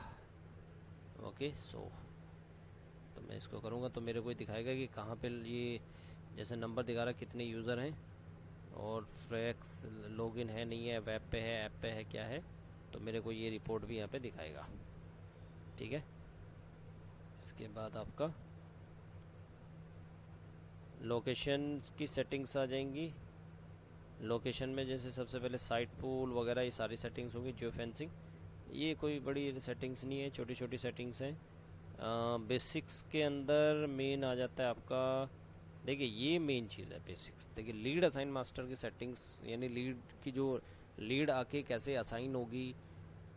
ओके। सो तो मैं इसको करूँगा तो मेरे को दिखाएगा कि कहाँ पे ये जैसे नंबर दिखा रहा है कितने यूज़र हैं, और फ्रैक्स लॉगिन है नहीं है, वेब पे है, ऐप पे है, क्या है, तो मेरे को ये रिपोर्ट भी यहाँ पे दिखाएगा, ठीक है। इसके बाद आपका लोकेशन की सेटिंग्स आ जाएंगी। लोकेशन में जैसे सबसे पहले साइट पूल वगैरह ये सारी सेटिंग्स होंगी, जियो फेंसिंग, ये कोई बड़ी सेटिंग्स नहीं है, छोटी छोटी सेटिंग्स हैं। बेसिक्स के अंदर मेन आ जाता है आपका, देखिए ये मेन चीज़ है बेसिक्स। देखिए लीड असाइन मास्टर की सेटिंग्स, यानी लीड की जो लीड आके कैसे असाइन होगी,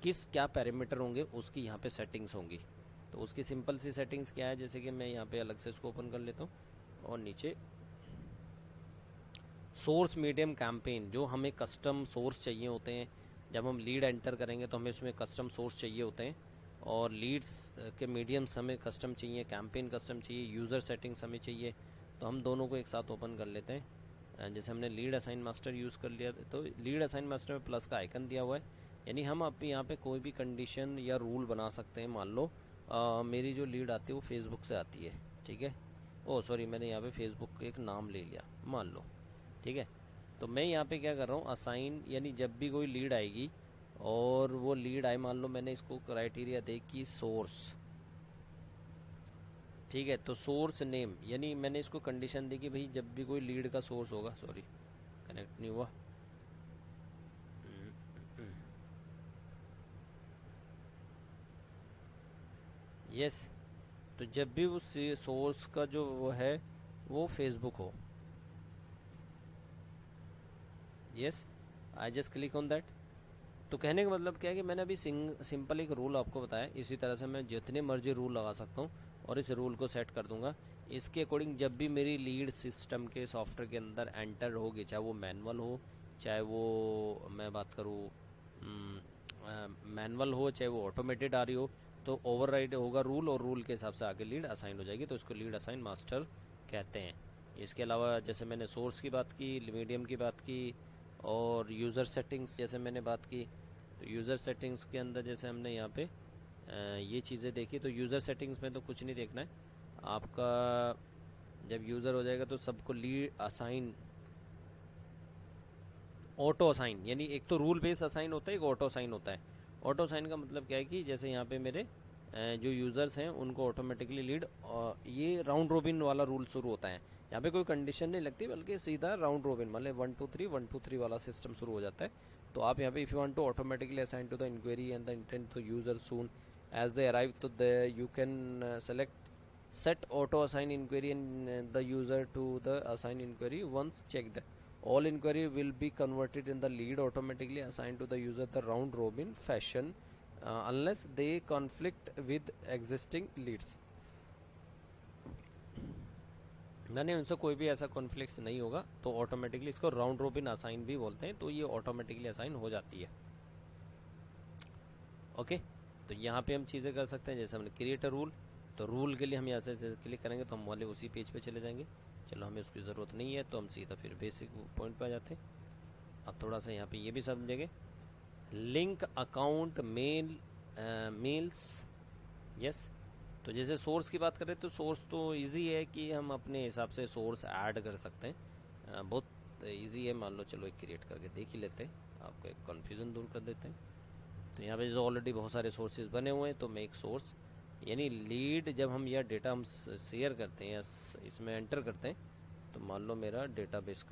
किस क्या पैरामीटर होंगे उसकी यहाँ पे सेटिंग्स होंगी। तो उसकी सिंपल सी सेटिंग्स क्या है, जैसे कि मैं यहाँ पे अलग से इसको ओपन कर लेता हूँ और नीचे सोर्स मीडियम कैंपेन, जो हमें कस्टम सोर्स चाहिए होते हैं। जब हम लीड एंटर करेंगे तो हमें उसमें कस्टम सोर्स चाहिए होते हैं, और लीड्स के मीडियम्स हमें कस्टम चाहिए, कैंपेन कस्टम चाहिए, यूज़र सेटिंग्स हमें चाहिए। तो हम दोनों को एक साथ ओपन कर लेते हैं। जैसे हमने लीड असाइन मास्टर यूज़ कर लिया, तो लीड असाइन मास्टर में प्लस का आइकन दिया हुआ है, यानी हम अपने यहाँ पे कोई भी कंडीशन या रूल बना सकते हैं। मान लो मेरी जो लीड आती है वो फेसबुक से आती है, ठीक है। ओह सॉरी, मैंने यहाँ पे फेसबुक एक नाम ले लिया मान लो, ठीक है। तो मैं यहाँ पे क्या कर रहा हूँ, असाइन, यानी जब भी कोई लीड आएगी और वो लीड आए, मान लो मैंने इसको क्राइटेरिया दे कि सोर्स, ठीक है। तो सोर्स नेम, यानी मैंने इसको कंडीशन दी कि भाई जब भी कोई लीड का सोर्स होगा, सॉरी कनेक्ट नहीं हुआ, यस। तो जब भी उस सोर्स का जो वो है वो फेसबुक हो, yes, I just click on that. तो कहने का मतलब क्या है कि मैंने अभी सिंपल एक रूल आपको बताया, इसी तरह से मैं जितने मर्जी रूल लगा सकता हूँ और इस रूल को सेट कर दूंगा। इसके अकॉर्डिंग जब भी मेरी लीड सिस्टम के सॉफ्टवेयर के अंदर एंटर होगी, चाहे वो मैनुअल हो, चाहे वो मैं बात करूँ मैनुअल हो, चाहे वो ऑटोमेटेड आ रही हो, तो ओवरराइड होगा रूल, और रूल के हिसाब से आगे लीड असाइन हो जाएगी। तो इसको लीड असाइन मास्टर कहते हैं। इसके अलावा जैसे मैंने सोर्स की बात की, मीडियम की बात की, और यूज़र सेटिंग्स जैसे मैंने बात की। तो यूज़र सेटिंग्स के अंदर जैसे हमने यहाँ पे ये चीज़ें देखी, तो यूज़र सेटिंग्स में तो कुछ नहीं देखना है आपका। जब यूज़र हो जाएगा तो सबको लीड असाइन, ऑटो असाइन, यानी एक तो रूल बेस असाइन होता है, एक ऑटो असाइन होता है। ऑटो असाइन का मतलब क्या है कि जैसे यहाँ पे मेरे जो यूज़र्स हैं उनको ऑटोमेटिकली लीड, ये राउंड रोबिन वाला रूल शुरू होता है। यहाँ पे कोई कंडीशन नहीं लगती, बल्कि सीधा राउंड रोबिन, मतलब 1 2 3 1 2 3 वाला सिस्टम शुरू हो जाता है। तो आप यहाँ पे if you want to automatically assign to the inquiry and the intent to user soon as they arrive, तो the you can select set auto assign inquiry and the user to the assign inquiry once checked. All inquiry will be converted in the lead automatically assigned to the user the round robin fashion unless they conflict with existing leads। मैंने उनसे कोई भी ऐसा conflict नहीं होगा तो automatically इसको round robin assign भी बोलते हैं। तो ये ऑटोमेटिकली असाइन हो जाती है। ओके, तो यहाँ पे हम चीज़ें कर सकते हैं, जैसे हमने क्रिएट अ रूल, तो रूल के लिए हम यहाँ से क्लिक करेंगे तो हम वाले उसी पेज पे चले जाएंगे। चलो हमें उसकी ज़रूरत नहीं है, तो हम सीधा फिर बेसिक पॉइंट पे आ जाते हैं। अब थोड़ा सा यहाँ पे ये भी समझेंगे, link account mail mails, yes. तो जैसे सोर्स की बात करें तो सोर्स तो इजी है कि हम अपने हिसाब से सोर्स ऐड कर सकते हैं, बहुत इजी है। मान लो चलो एक क्रिएट करके देख ही लेते हैं, आपको एक कन्फ्यूज़न दूर कर देते हैं। तो यहाँ पे जो ऑलरेडी बहुत सारे सोर्सेज बने हुए हैं, तो मैं एक सोर्स, यानी लीड जब हम यह डेटा हम शेयर करते हैं या इसमें एंटर करते हैं, तो मान लो मेरा डेटाबेस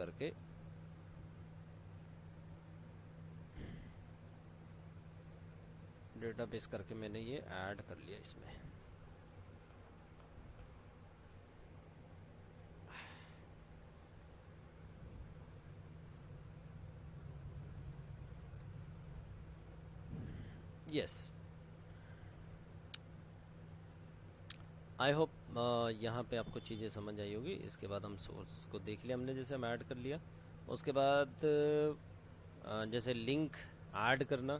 करके मैंने ये ऐड कर लिया इसमें। यस, आई होप यहाँ पे आपको चीज़ें समझ आई होगी। इसके बाद हम सोर्स को देख लिया हमने, जैसे हम ऐड कर लिया। उसके बाद जैसे लिंक ऐड करना,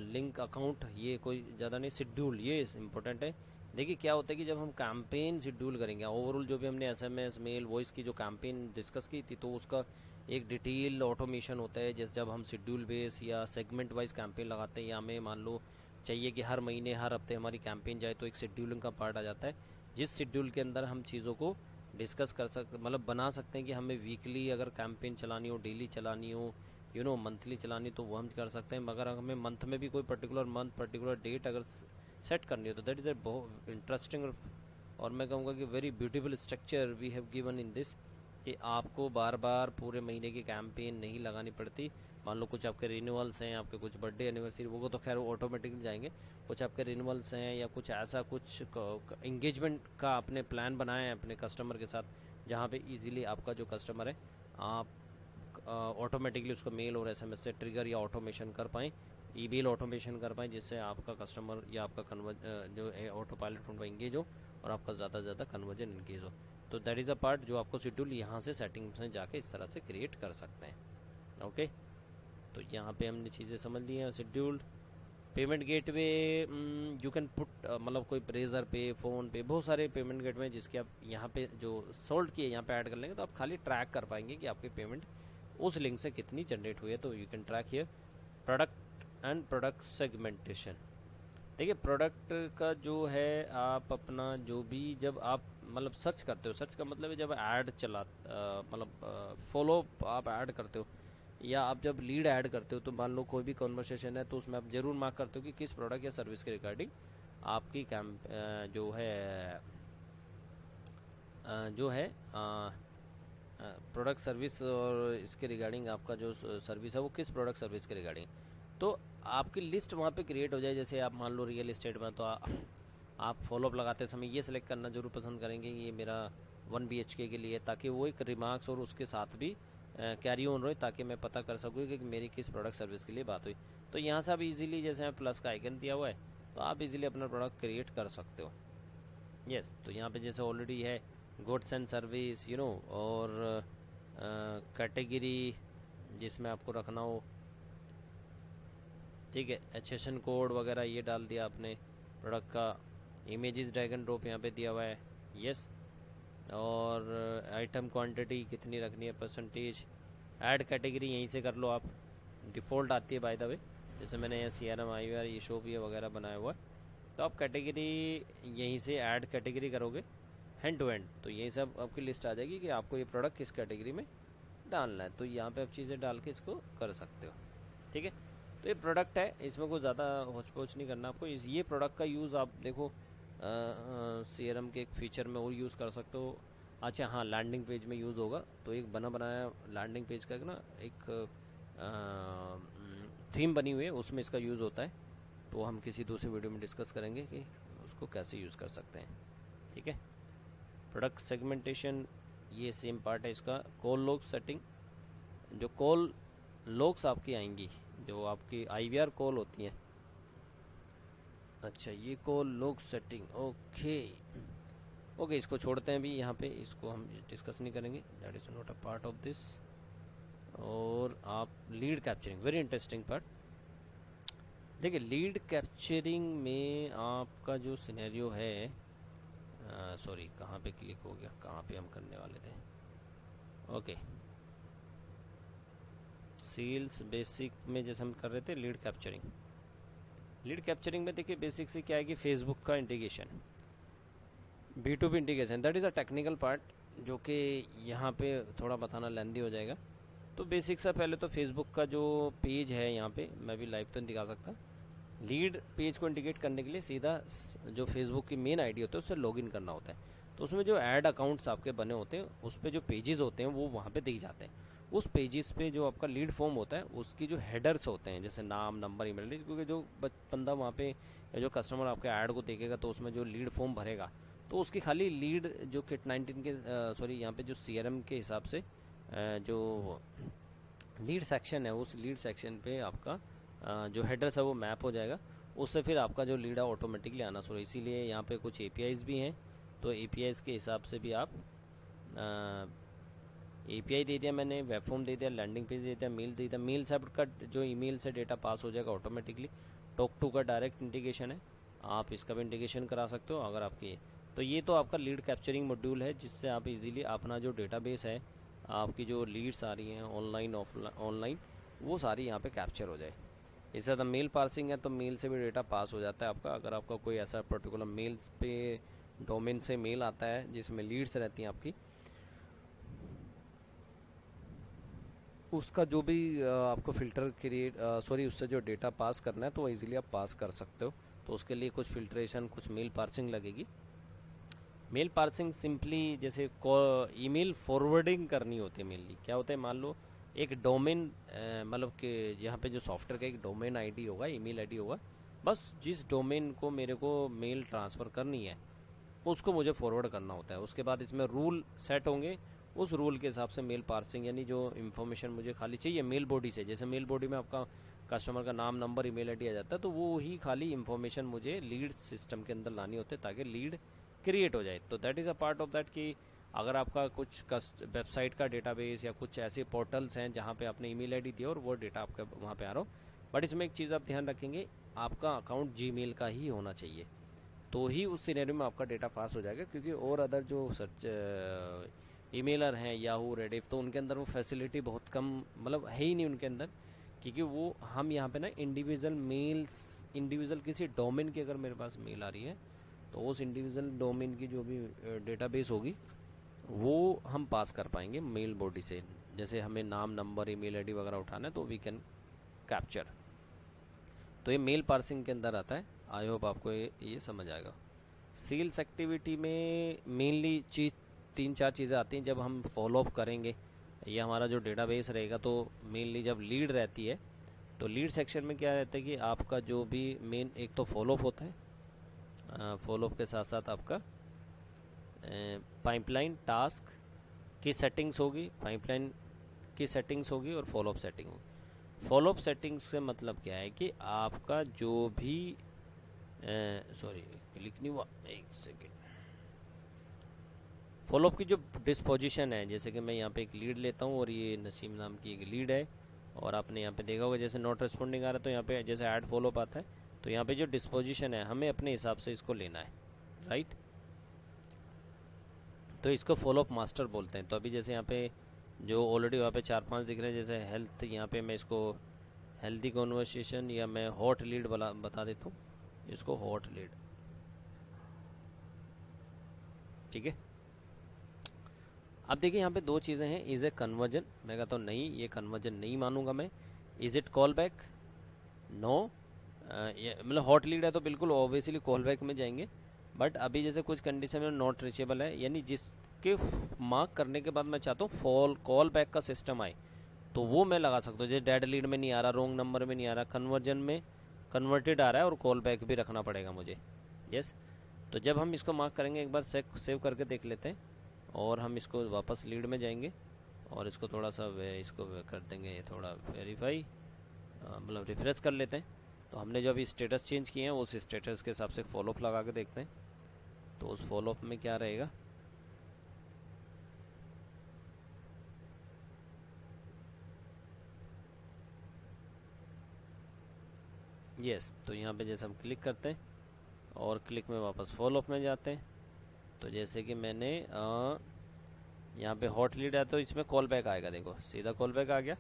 लिंक अकाउंट, ये कोई ज़्यादा नहीं। शेड्यूल ये इम्पोर्टेंट है। देखिए क्या होता है कि जब हम कैंपेन शेड्यूल करेंगे, ओवरऑल जो भी हमने एसएमएस मेल वॉइस की जो कैंपेन डिस्कस की थी, तो उसका एक डिटेल ऑटोमेशन होता है। जैसे जब हम शेड्यूल बेस या सेगमेंट वाइज कैंपेन लगाते हैं, या हमें मान लो चाहिए कि हर महीने हर हफ्ते हमारी कैंपेन जाए, तो एक शेड्यूलिंग का पार्ट आ जाता है, जिस शेड्यूल के अंदर हम चीज़ों को डिस्कस कर सकते, मतलब बना सकते हैं कि हमें वीकली अगर कैंपेन चलानी हो, डेली चलानी हो, मंथली चलानी, तो वो हम कर सकते हैं। मगर हमें मंथ में भी कोई पर्टिकुलर मंथ पर्टिकुलर डेट अगर सेट करनी हो, तो दैट इज़ ए बहुत इंटरेस्टिंग, और मैं कहूँगा कि very beautiful structure we have given in this, कि आपको बार बार पूरे महीने की कैंपेन नहीं लगानी पड़ती। मान लो कुछ आपके रिन्यूअल्स हैं, आपके कुछ बर्थडे एनिवर्सरी, वो तो खैर ऑटोमेटिकली जाएंगे। कुछ आपके रिन्यूअल्स हैं या कुछ ऐसा कुछ इंगेजमेंट का आपने प्लान बनाया है अपने कस्टमर के साथ, जहाँ पे इजीली आपका जो कस्टमर है आप ऑटोमेटिकली उसको मेल और एसएमएस से ट्रिगर या ऑटोमेशन कर पाएँ, ईमेल ऑटोमेशन कर पाएँ, जिससे आपका कस्टमर या आपका जो है ऑटो पायलट मोड में इंगेज हो और आपका ज़्यादा से ज़्यादा कन्वर्जन इंगेज हो। तो दैट इज़ अ पार्ट जो आपको शेड्यूल यहाँ से सेटिंग्स में जाके इस तरह से क्रिएट कर सकते हैं। ओके, तो यहाँ पे हमने चीज़ें समझ ली हैं। Scheduled payment gateway, you can put, मतलब कोई ब्रेजर पे, फ़ोन पे, बहुत सारे पेमेंट गेटवे जिसके आप यहाँ पे जो सोल्ड किए यहाँ पे ऐड कर लेंगे तो आप खाली ट्रैक कर पाएंगे कि आपकी पेमेंट उस लिंक से कितनी जनरेट हुई है। तो you can track here product and product segmentation. देखिए प्रोडक्ट का जो है आप अपना जो भी जब आप मतलब सर्च करते हो, सर्च का मतलब है जब ऐड मतलब फॉलो आप ऐड करते हो या आप जब लीड ऐड करते हो, तो मान लो कोई भी कॉन्वर्सेशन है तो उसमें आप ज़रूर मार्क करते हो कि किस प्रोडक्ट या सर्विस के रिगार्डिंग आपकी जो है प्रोडक्ट सर्विस और इसके रिगार्डिंग आपका जो सर्विस है वो किस प्रोडक्ट सर्विस के रिगार्डिंग, तो आपकी लिस्ट वहाँ पे क्रिएट हो जाए। जैसे आप मान लो रियल एस्टेट में, तो आप फॉलोअप लगाते समय ये सिलेक्ट करना जरूर पसंद करेंगे कि ये मेरा 1 BHK के लिए, ताकि वो एक रिमार्क्स और उसके साथ भी कैरी ऑन रहे, ताकि मैं पता कर सकूँ कि मेरी किस प्रोडक्ट सर्विस के लिए बात हुई। तो यहाँ से आप इजीली, जैसे प्लस का आइकन दिया हुआ है, तो आप इजीली अपना प्रोडक्ट क्रिएट कर सकते हो। यस, तो यहाँ पे जैसे ऑलरेडी है गुड्स एंड सर्विस, और कैटेगरी जिसमें आपको रखना हो, ठीक है, एचएसएन कोड वगैरह ये डाल दिया आपने प्रोडक्ट का, इमेजेस ड्रैग एंड ड्रॉप यहाँ पे दिया हुआ है। यस, और आइटम क्वांटिटी कितनी रखनी है, परसेंटेज, ऐड कैटेगरी यहीं से कर लो आप, डिफ़ॉल्ट आती है बाय द वे। जैसे मैंने यहाँ CRM IVR ये शो भी वगैरह बनाया हुआ है, तो आप कैटेगरी यहीं से ऐड कैटेगरी करोगे हैंड टू हैंड, तो यही सब आपकी लिस्ट आ जाएगी कि आपको ये प्रोडक्ट किस कैटेगरी में डालना है। तो यहाँ पे आप चीज़ें डाल के इसको कर सकते हो, ठीक है। तो ये प्रोडक्ट है, इसमें कोई ज़्यादा होच पोच नहीं करना आपको। ये प्रोडक्ट का यूज़ आप देखो CRM के एक फीचर में और यूज़ कर सकते हो। अच्छा हाँ, लैंडिंग पेज में यूज़ होगा, तो एक बना बनाया लैंडिंग पेज का ना एक थीम बनी हुई है, उसमें इसका यूज़ होता है। तो हम किसी दूसरे वीडियो में डिस्कस करेंगे कि उसको कैसे यूज़ कर सकते हैं, ठीक है। प्रोडक्ट सेगमेंटेशन ये सेम पार्ट है इसका। कॉल लॉग सेटिंग, जो कॉल लॉग्स आपकी आएंगी, जो आपकी IVR कॉल होती हैं, अच्छा ये कॉल लॉग सेटिंग, ओके इसको छोड़ते हैं अभी, यहाँ पे इसको हम डिस्कस नहीं करेंगे, that is not a part of this. और आप lead capturing, very interesting part. देखिए लीड कैप्चरिंग में आपका जो सिनेरियो है, सॉरी कहाँ पे क्लिक हो गया, कहाँ पे हम करने वाले थे, ओके सेल्स बेसिक में जैसे हम कर रहे थे लीड कैप्चरिंग। लीड कैप्चरिंग में देखिए बेसिक से क्या है कि फेसबुक का integration, B2B integration, that is a technical part जो कि यहाँ पे थोड़ा बताना लेंदी हो जाएगा। तो बेसिक सा पहले तो फेसबुक का जो पेज है, यहाँ पे मैं भी लाइव तो नहीं दिखा सकता, लीड पेज को इंटीग्रेट करने के लिए सीधा जो फेसबुक की मेन आईडी होता है उससे लॉगिन करना होता है। तो उसमें जो ऐड अकाउंट्स आपके बने होते हैं उस पर जो पेजेस होते हैं वो वहाँ पे दिख जाते हैं। उस पेजेस पे जो आपका लीड फॉर्म होता है उसकी जो हेडर्स होते हैं, जैसे नाम, नंबर, ईमेल, क्योंकि जो बंदा वहाँ पे या जो कस्टमर आपके ऐड को देखेगा तो उसमें जो लीड फॉर्म भरेगा तो उसकी खाली लीड जो KIT-19 के सॉरी यहाँ पे जो CRM के हिसाब से जो लीड सेक्शन है उस लीड सेक्शन पे आपका जो हेडर्स है वो मैप हो जाएगा, उससे फिर आपका जो लीड है ऑटोमेटिकली आना शुरू। इसीलिए यहाँ पे कुछ APIs भी हैं, तो APIs के हिसाब से भी आप API दे दिया मैंने, वेब फॉर्म दे दिया, लैंडिंग पेज दे दिया, मेल दे दिया। मेल से आपका जो ईमेल से डेटा पास हो जाएगा ऑटोमेटिकली। टॉक टू का डायरेक्ट इंटीग्रेशन है, आप इसका भी इंटीग्रेशन करा सकते हो अगर आपकी। तो ये तो आपका लीड कैप्चरिंग मॉड्यूल है जिससे आप इजीली अपना जो डेटाबेस है, आपकी जो लीड्स आ रही हैं ऑनलाइन ऑनलाइन, वो सारी यहाँ पे कैप्चर हो जाए। इससे ज़्यादा मेल पार्सिंग है तो मेल से भी डेटा पास हो जाता है आपका। अगर आपका कोई ऐसा पर्टिकुलर मेल्स पे डोमेन से मेल आता है जिसमें लीड्स रहती हैं आपकी, उसका जो भी आपको फ़िल्टर क्रिएट उससे जो डेटा पास करना है तो वो इजीली आप पास कर सकते हो। तो उसके लिए कुछ फ़िल्ट्रेशन, कुछ मेल पार्सिंग लगेगी। मेल पार्सिंग सिंपली जैसे ईमेल फॉरवर्डिंग करनी होती है। मेनली क्या होता है, मान लो एक डोमेन मतलब कि यहाँ पे जो सॉफ्टवेयर का एक डोमेन आईडी होगा, ईमेल आईडी होगा, बस जिस डोमेन को मेरे को मेल ट्रांसफ़र करनी है उसको मुझे फॉरवर्ड करना होता है। उसके बाद इसमें रूल सेट होंगे, उस रूल के हिसाब से मेल पार्सिंग, यानी जो इन्फॉर्मेशन मुझे खाली चाहिए मेल बॉडी से, जैसे मेल बॉडी में आपका कस्टमर का नाम, नंबर, ईमेल आईडी आ जाता है, तो वो ही खाली इन्फॉर्मेशन मुझे लीड सिस्टम के अंदर लानी होती है ताकि लीड क्रिएट हो जाए। तो that is a part of that कि अगर आपका कुछ वेबसाइट का डेटाबेस या कुछ ऐसे पोर्टल्स हैं जहाँ पे आपने ईमेल आईडी दिया और वो डेटा आपका वहाँ पे आ रहा हो, बट इसमें एक चीज़ आप ध्यान रखेंगे, आपका अकाउंट जीमेल का ही होना चाहिए, तो ही उस सिनेरियो में आपका डेटा पास हो जाएगा। क्योंकि और अदर जो सर्च ईमेलर हैं, याहू, रेडिफ, तो उनके अंदर वो फैसिलिटी बहुत कम, मतलब है ही नहीं उनके अंदर, क्योंकि वो हम यहाँ पे ना इंडिविजुअल मेल्स, इंडिविजुअल किसी डोमेन की अगर मेरे पास मेल आ रही है तो उस इंडिविजुअल डोमेन की जो भी डेटाबेस होगी वो हम पास कर पाएंगे मेल बॉडी से। जैसे हमें नाम, नंबर, ईमेल आईडी वगैरह उठाना है तो वी कैन कैप्चर, तो ये मेल पार्सिंग के अंदर आता है। आई होप आपको ये समझ आएगा। सेल्स एक्टिविटी में मेनली चीज़ 3-4 चीज़ें आती हैं जब हम फॉलोअप करेंगे। ये हमारा जो डेटाबेस रहेगा, तो मेनली जब लीड रहती है तो लीड सेक्शन में क्या रहता है कि आपका जो भी मेन, एक तो फॉलोअप होता है, फॉलोअप के साथ साथ आपका पाइपलाइन टास्क की सेटिंग्स होगी, पाइपलाइन की सेटिंग्स होगी और फॉलोअप सेटिंग होगी। फॉलोअप सेटिंग्स से मतलब क्या है कि आपका जो भी सॉरी क्लिक नहीं हुआ, एक सेकेंड। फॉलोअप की जो डिस्पोजिशन है, जैसे कि मैं यहाँ पे एक लीड लेता हूँ और ये नसीम नाम की एक लीड है, और आपने यहाँ पे देखा होगा जैसे नॉट रिस्पॉन्डिंग आ रहा है, तो यहाँ पे जैसे ऐड फॉलोअप आता है, तो यहाँ पे जो डिस्पोजिशन है हमें अपने हिसाब से इसको लेना है, राइट। तो इसको फॉलोअप मास्टर बोलते हैं। तो अभी जैसे यहाँ पे जो ऑलरेडी वहाँ पे 4-5 दिख रहे हैं, जैसे हेल्थ, यहाँ पे मैं इसको हेल्दी कॉन्वर्सेशन या मैं हॉट लीड बता देता हूँ, इसको हॉट लीड, ठीक है। अब देखिए यहाँ पे 2 चीज़ें हैं, इज़ ए कन्वर्जन, मैं कहता हूँ नहीं, ये कन्वर्जन नहीं मानूंगा मैं। Is it call back, no, मतलब हॉट लीड है तो बिल्कुल ऑब्वियसली कॉल बैक में जाएंगे, बट अभी जैसे कुछ कंडीशन में नॉट रीचेबल है, यानी जिसके मार्क करने के बाद मैं चाहता हूँ कॉल बैक का सिस्टम आए, तो वो मैं लगा सकता हूँ। जैसे डेड लीड में नहीं आ रहा, रोंग नंबर में नहीं आ रहा, कन्वर्जन में कन्वर्टेड आ रहा है और कॉल बैक भी रखना पड़ेगा मुझे, यस। तो जब हम इसको मार्क करेंगे, एक बार सेव करके देख लेते हैं, और हम इसको वापस लीड में जाएंगे और इसको थोड़ा सा इसको कर देंगे थोड़ा वेरीफाई, मतलब रिफ्रेश कर लेते हैं। तो हमने जो अभी स्टेटस चेंज किए हैं उस स्टेटस के हिसाब से फॉलोअप लगा के देखते हैं, तो उस फॉलोअप में क्या रहेगा। यस, तो यहाँ पे जैसे हम क्लिक करते हैं और क्लिक में वापस फॉलोअप में जाते हैं, तो जैसे कि मैंने यहाँ पे हॉट लीड है तो इसमें कॉल बैक आएगा, देखो सीधा कॉल बैक आ गया।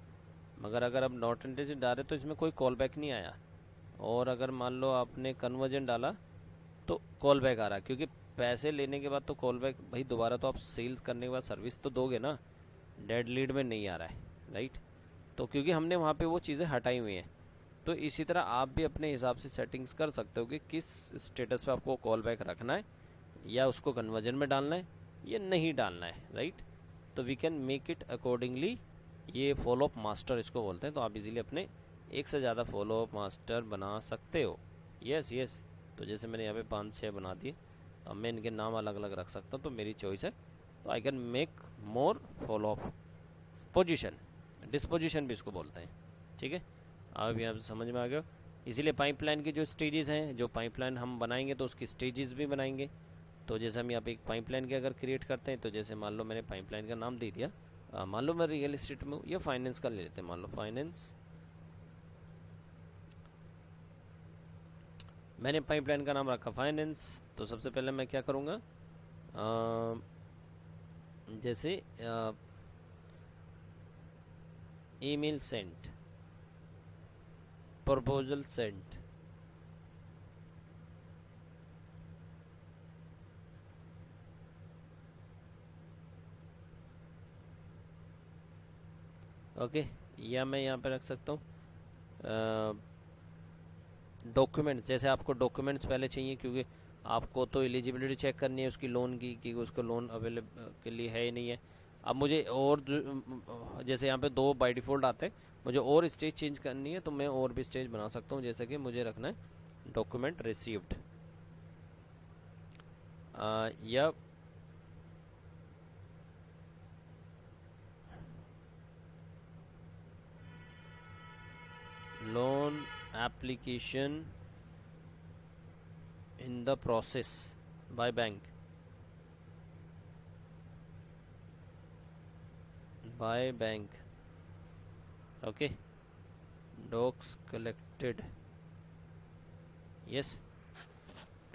मगर अगर आप नॉट इंटरेस्टेड डाले तो इसमें कोई कॉल बैक नहीं आया, और अगर मान लो आपने कन्वर्जन डाला तो कॉल बैक आ रहा है, क्योंकि पैसे लेने के बाद तो कॉल बैक, भाई दोबारा तो आप सेल्स करने के बाद सर्विस तो दोगे ना, डेड लीड में नहीं आ रहा है, राइट। तो क्योंकि हमने वहाँ पे वो चीज़ें हटाई हुई हैं, तो इसी तरह आप भी अपने हिसाब से सेटिंग्स कर सकते हो कि किस स्टेटस पे आपको कॉल बैक रखना है, या उसको कन्वर्जन में डालना है या नहीं डालना है, राइट। तो we can make it accordingly, ये फॉलोअप मास्टर इसको बोलते हैं। तो आप इजीली अपने एक से ज़्यादा फॉलोअप मास्टर बना सकते हो, यस यस। तो जैसे मैंने यहाँ पे 5-6 बना दिए, अब मैं इनके नाम अलग अलग रख सकता हूँ, तो मेरी चॉइस है। तो I can make more follow up position, disposition भी इसको बोलते हैं, ठीक है। अब यहाँ से समझ में आ गया। इसीलिए पाइपलाइन की जो स्टेजेस हैं, जो पाइपलाइन हम बनाएंगे तो उसकी स्टेजेस भी बनाएंगे। तो जैसे हम यहाँ पे एक पाइपलाइन के अगर क्रिएट करते हैं, तो जैसे मान लो मैंने पाइपलाइन का नाम दे दिया, मान लो मैं रियल एस्टेट में हूँ या फाइनेंस का ले लेते हैं, मान लो फाइनेंस, मैंने पाइपलाइन का नाम रखा फाइनेंस। तो सबसे पहले मैं क्या करूँगा, जैसे email sent, proposal sent, okay, या मैं यहाँ पे रख सकता हूँ डॉक्यूमेंट्स। जैसे आपको डॉक्यूमेंट्स पहले चाहिए, क्योंकि आपको तो एलिजिबिलिटी चेक करनी है उसकी लोन की, कि उसको लोन अवेलेबल के लिए है या नहीं है। अब मुझे और जैसे यहाँ पे 2 बाय डिफ़ॉल्ट आते हैं, मुझे और स्टेज चेंज करनी है तो मैं और भी स्टेज बना सकता हूँ। जैसे कि मुझे रखना है डॉक्यूमेंट रिसीव्ड, या loan application in the process by bank, by bank, okay, docs collected, yes.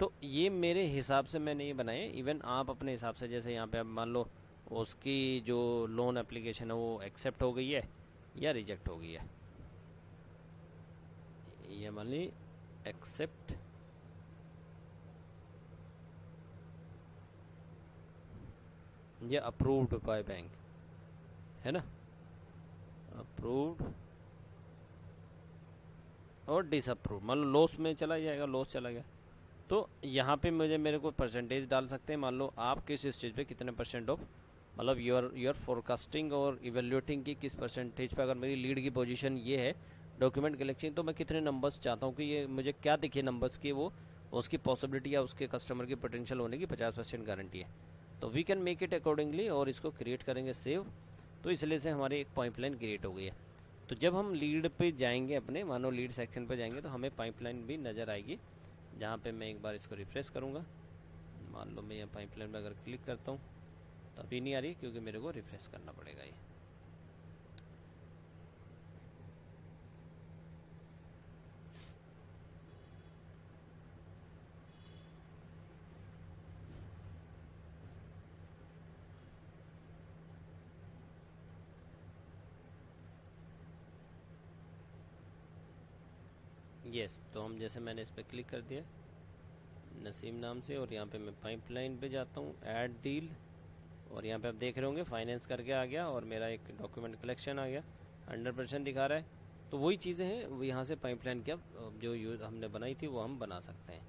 तो ये मेरे हिसाब से मैंने ये बनाए, इवन आप अपने हिसाब से, जैसे यहाँ पे आप मान लो उसकी जो लोन एप्लीकेशन है वो एक्सेप्ट हो गई है या रिजेक्ट हो गई है, ये मान ली एक्सेप्ट या अप्रूव्ड बाय बैंक, है ना, अप्रूव्ड और डिसअप्रूव, मान लो लॉस में चला जाएगा, लॉस चला गया, तो यहाँ पे मेरे को परसेंटेज डाल सकते हैं, मान लो आप किस स्टेज पे कितने परसेंट ऑफ, मतलब यूर फोरकास्टिंग और इवेल्यूएटिंग की किस परसेंटेज पे, अगर मेरी लीड की पोजीशन ये है डॉक्यूमेंट कलेक्शन, तो मैं कितने नंबर्स चाहता हूँ कि ये मुझे क्या दिखे नंबर्स की, वो उसकी पॉसिबिलिटी या उसके कस्टमर की पोटेंशियल होने की 50% गारंटी है, तो we can make it accordingly और इसको क्रिएट करेंगे सेव। तो इसलिए से हमारी एक पाइपलाइन क्रिएट हो गई है। तो जब हम लीड पे जाएंगे, अपने मानो लीड सेक्शन पे जाएंगे, तो हमें पाइपलाइन भी नज़र आएगी, जहाँ पे मैं एक बार इसको रिफ्रेश करूँगा, मान लो मैं यहाँ पाइपलाइन में अगर क्लिक करता हूँ तो अभी नहीं आ रही, क्योंकि मेरे को रिफ्रेश करना पड़ेगा ये। यस, तो हम जैसे मैंने इस पर क्लिक कर दिया नसीम नाम से, और यहाँ पे मैं पाइपलाइन पे जाता हूँ, ऐड डील, और यहाँ पे आप देख रहे होंगे फाइनेंस करके आ गया और मेरा एक डॉक्यूमेंट कलेक्शन आ गया, 100% दिखा रहा है। तो वही चीज़ें हैं, वो यहाँ से पाइपलाइन की अब जो यूज हमने बनाई थी वो हम बना सकते हैं।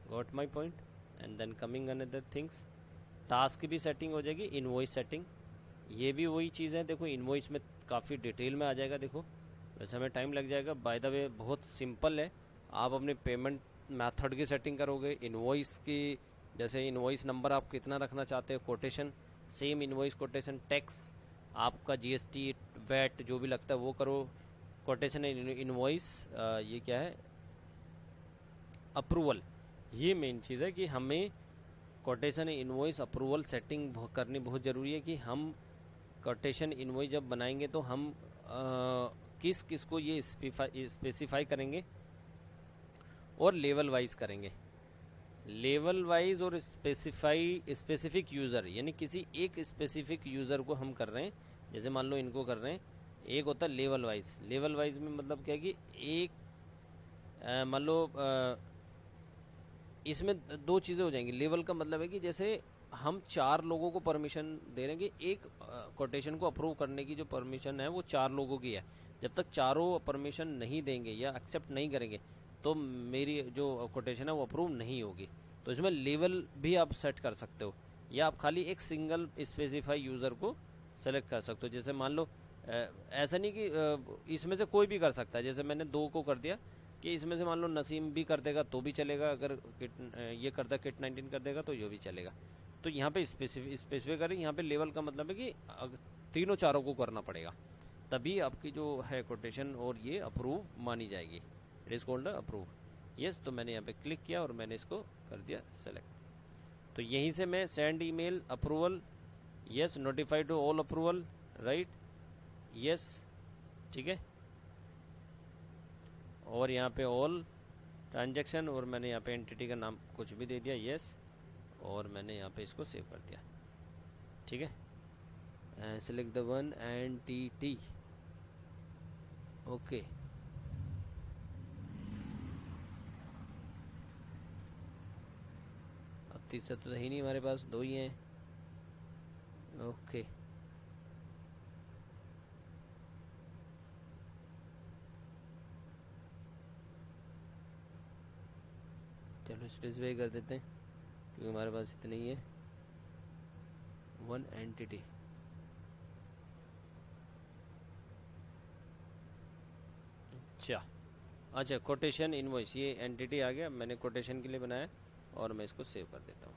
Got my point. And then coming another things, task की भी सेटिंग हो जाएगी, इनवॉइस सेटिंग, ये भी वही चीज़ है। देखो इनवॉइस में काफ़ी डिटेल में आ जाएगा, देखो वैसे हमें टाइम लग जाएगा, बाय द वे बहुत सिंपल है। आप अपने पेमेंट मेथड की सेटिंग करोगे, इनवॉइस की, जैसे इनवॉइस नंबर आप कितना रखना चाहते हो, quotation same invoice quotation, tax आपका जीएसटी वैट जो भी लगता है वो करो, कोटेशन इनवॉइस, ये क्या है, अप्रूवल, ये मेन चीज़ है कि हमें कोटेशन इनवॉइस अप्रूवल सेटिंग करनी बहुत ज़रूरी है, कि हम कोटेशन इनवॉइस जब बनाएंगे तो हम किस किस को ये स्पेसिफाई करेंगे और लेवल वाइज करेंगे, लेवल वाइज और स्पेसिफिक यूज़र, यानी किसी एक स्पेसिफिक यूज़र को हम कर रहे हैं, जैसे मान लो इनको कर रहे हैं, एक होता है लेवल वाइज, लेवल वाइज में मतलब क्या है कि एक मान लो इसमें दो चीज़ें हो जाएंगी। लेवल का मतलब है कि जैसे हम 4 लोगों को परमिशन दे रहे हैं कि एक कोटेशन को अप्रूव करने की जो परमिशन है वो 4 लोगों की है, जब तक चारों परमिशन नहीं देंगे या एक्सेप्ट नहीं करेंगे तो मेरी जो कोटेशन है वो अप्रूव नहीं होगी। तो इसमें लेवल भी आप सेट कर सकते हो, या आप खाली एक सिंगल स्पेसिफाई यूज़र को सेलेक्ट कर सकते हो। जैसे मान लो ऐसा नहीं कि इसमें से कोई भी कर सकता है, जैसे मैंने 2 को कर दिया कि इसमें से मान लो नसीम भी कर देगा तो भी चलेगा, अगर ये करता किट 19 कर देगा तो ये भी चलेगा। तो यहाँ पे स्पेसिफाई करें, यहाँ पे लेवल का मतलब है कि तीनों चारों को करना पड़ेगा, तभी आपकी जो है कोटेशन और ये अप्रूव मानी जाएगी, it is called approve. Yes, तो मैंने यहाँ पे क्लिक किया और मैंने इसको कर दिया सेलेक्ट। तो यहीं से मैं send email approval, yes, notify to all approval, right, yes, ठीक है, और यहाँ पे ऑल ट्रांजैक्शन, और मैंने यहाँ पे एंटिटी का नाम कुछ भी दे दिया, यस, और मैंने यहाँ पे इसको सेव कर दिया, ठीक है। Select the one entity, okay. अब तीसरा तो है ही नहीं हमारे पास, 2 ही हैं, ओके। चलो स्पेसिफाई कर देते हैं क्योंकि हमारे पास इतने ही है, वन एंटिटी, अच्छा कोटेशन इनवॉइस, ये एंटिटी आ गया, मैंने कोटेशन के लिए बनाया और मैं इसको सेव कर देता हूँ,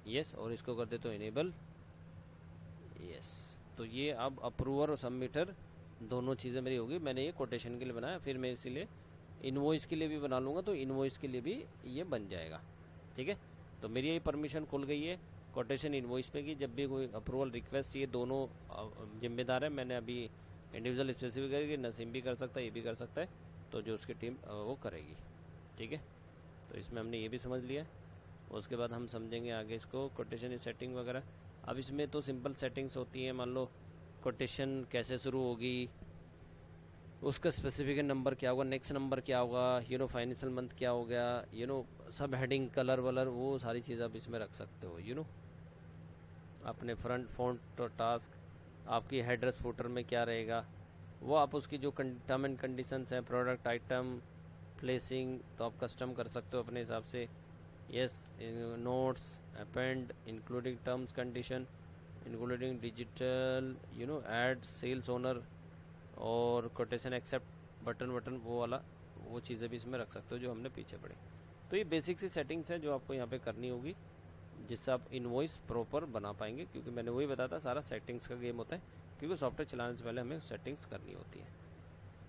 यस, और इसको कर देता हूँ इनेबल, यस। तो ये अब अप्रूवर और सबमिटर दोनों चीज़ें मेरी होगी। मैंने ये कोटेशन के लिए बनाया, फिर मैं इसीलिए इनवॉइस के लिए भी बना लूँगा, तो इनवॉइस के लिए भी ये बन जाएगा। ठीक है, तो मेरी यही परमिशन खुल गई है कोटेशन इनवॉइस पे कि जब भी कोई अप्रूवल रिक्वेस्ट, ये दोनों जिम्मेदार है। मैंने अभी इंडिविजुअल स्पेसिफिक है कि नसीम भी कर सकता है, ये भी कर सकता है, तो जो उसकी टीम वो करेगी। ठीक है, तो इसमें हमने ये भी समझ लिया। उसके बाद हम समझेंगे आगे इसको कोटेशन सेटिंग वगैरह। अब इसमें तो सिंपल सेटिंग्स होती हैं, मान लो कोटेशन कैसे शुरू होगी, उसका स्पेसिफिक नंबर क्या होगा, नेक्स्ट नंबर क्या होगा, फाइनेंशियल मंथ क्या हो गया, सब हेडिंग कलर वलर, वो सारी चीज़ आप इसमें रख सकते हो। अपने फ्रंट फॉन्ट और टास्क, आपकी हेडर्स फुटर में क्या रहेगा, वो आप उसकी जो टर्म एंड कंडीशंस हैं, प्रोडक्ट आइटम प्लेसिंग, तो आप कस्टम कर सकते हो अपने हिसाब से। Yes, notes append including terms condition including digital ad sales owner, और कोटेशन एक्सेप्ट बटन वो वाला, वो चीज़ें भी इसमें रख सकते हो जो हमने पीछे पढ़ी। तो ये बेसिक सी सेटिंग्स है जो आपको यहाँ पे करनी होगी, जिससे आप इनवॉइस प्रॉपर बना पाएंगे, क्योंकि मैंने वही बताया था सारा सेटिंग्स का गेम होता है, क्योंकि सॉफ्टवेयर चलाने से पहले हमें सेटिंग्स करनी होती है।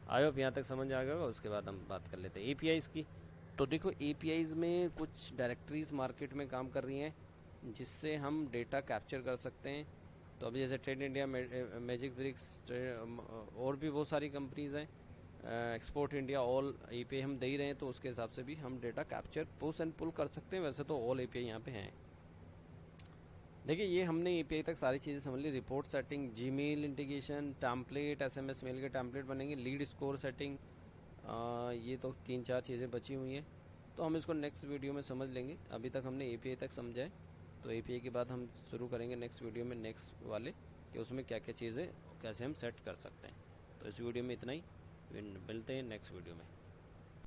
आई होप यहाँ तक समझ आ गया होगा। उसके बाद हम बात कर लेते हैं एपीआईज़ की। तो देखो, एपीआईज़ में कुछ डायरेक्टरीज मार्केट में काम कर रही हैं जिससे हम डेटा कैप्चर कर सकते हैं। तो अभी जैसे ट्रेड इंडिया, मैजिक ब्रिक्स, और भी बहुत सारी कंपनीज़ हैं, एक्सपोर्ट इंडिया, ऑल एपीआई हम दे ही रहे हैं, तो उसके हिसाब से भी हम data capture push and pull कर सकते हैं। वैसे तो ऑल एपीआई यहाँ पे हैं। देखिए, ये हमने एपीआई तक सारी चीज़ें समझ ली। Report setting, Gmail integration, template, SMS mail के टैम्पलेट बनेंगे, लीड स्कोर सेटिंग, ये तो 3-4 चीज़ें बची हुई हैं, तो हम इसको नेक्स्ट वीडियो में समझ लेंगे। अभी तक हमने एपीआई तक समझा है, तो एपीआई के बाद हम शुरू करेंगे नेक्स्ट वीडियो में, नेक्स्ट वाले, कि उसमें क्या क्या चीज़ें कैसे हम सेट कर सकते हैं। तो इस वीडियो में इतना ही, मिलते हैं नेक्स्ट वीडियो में।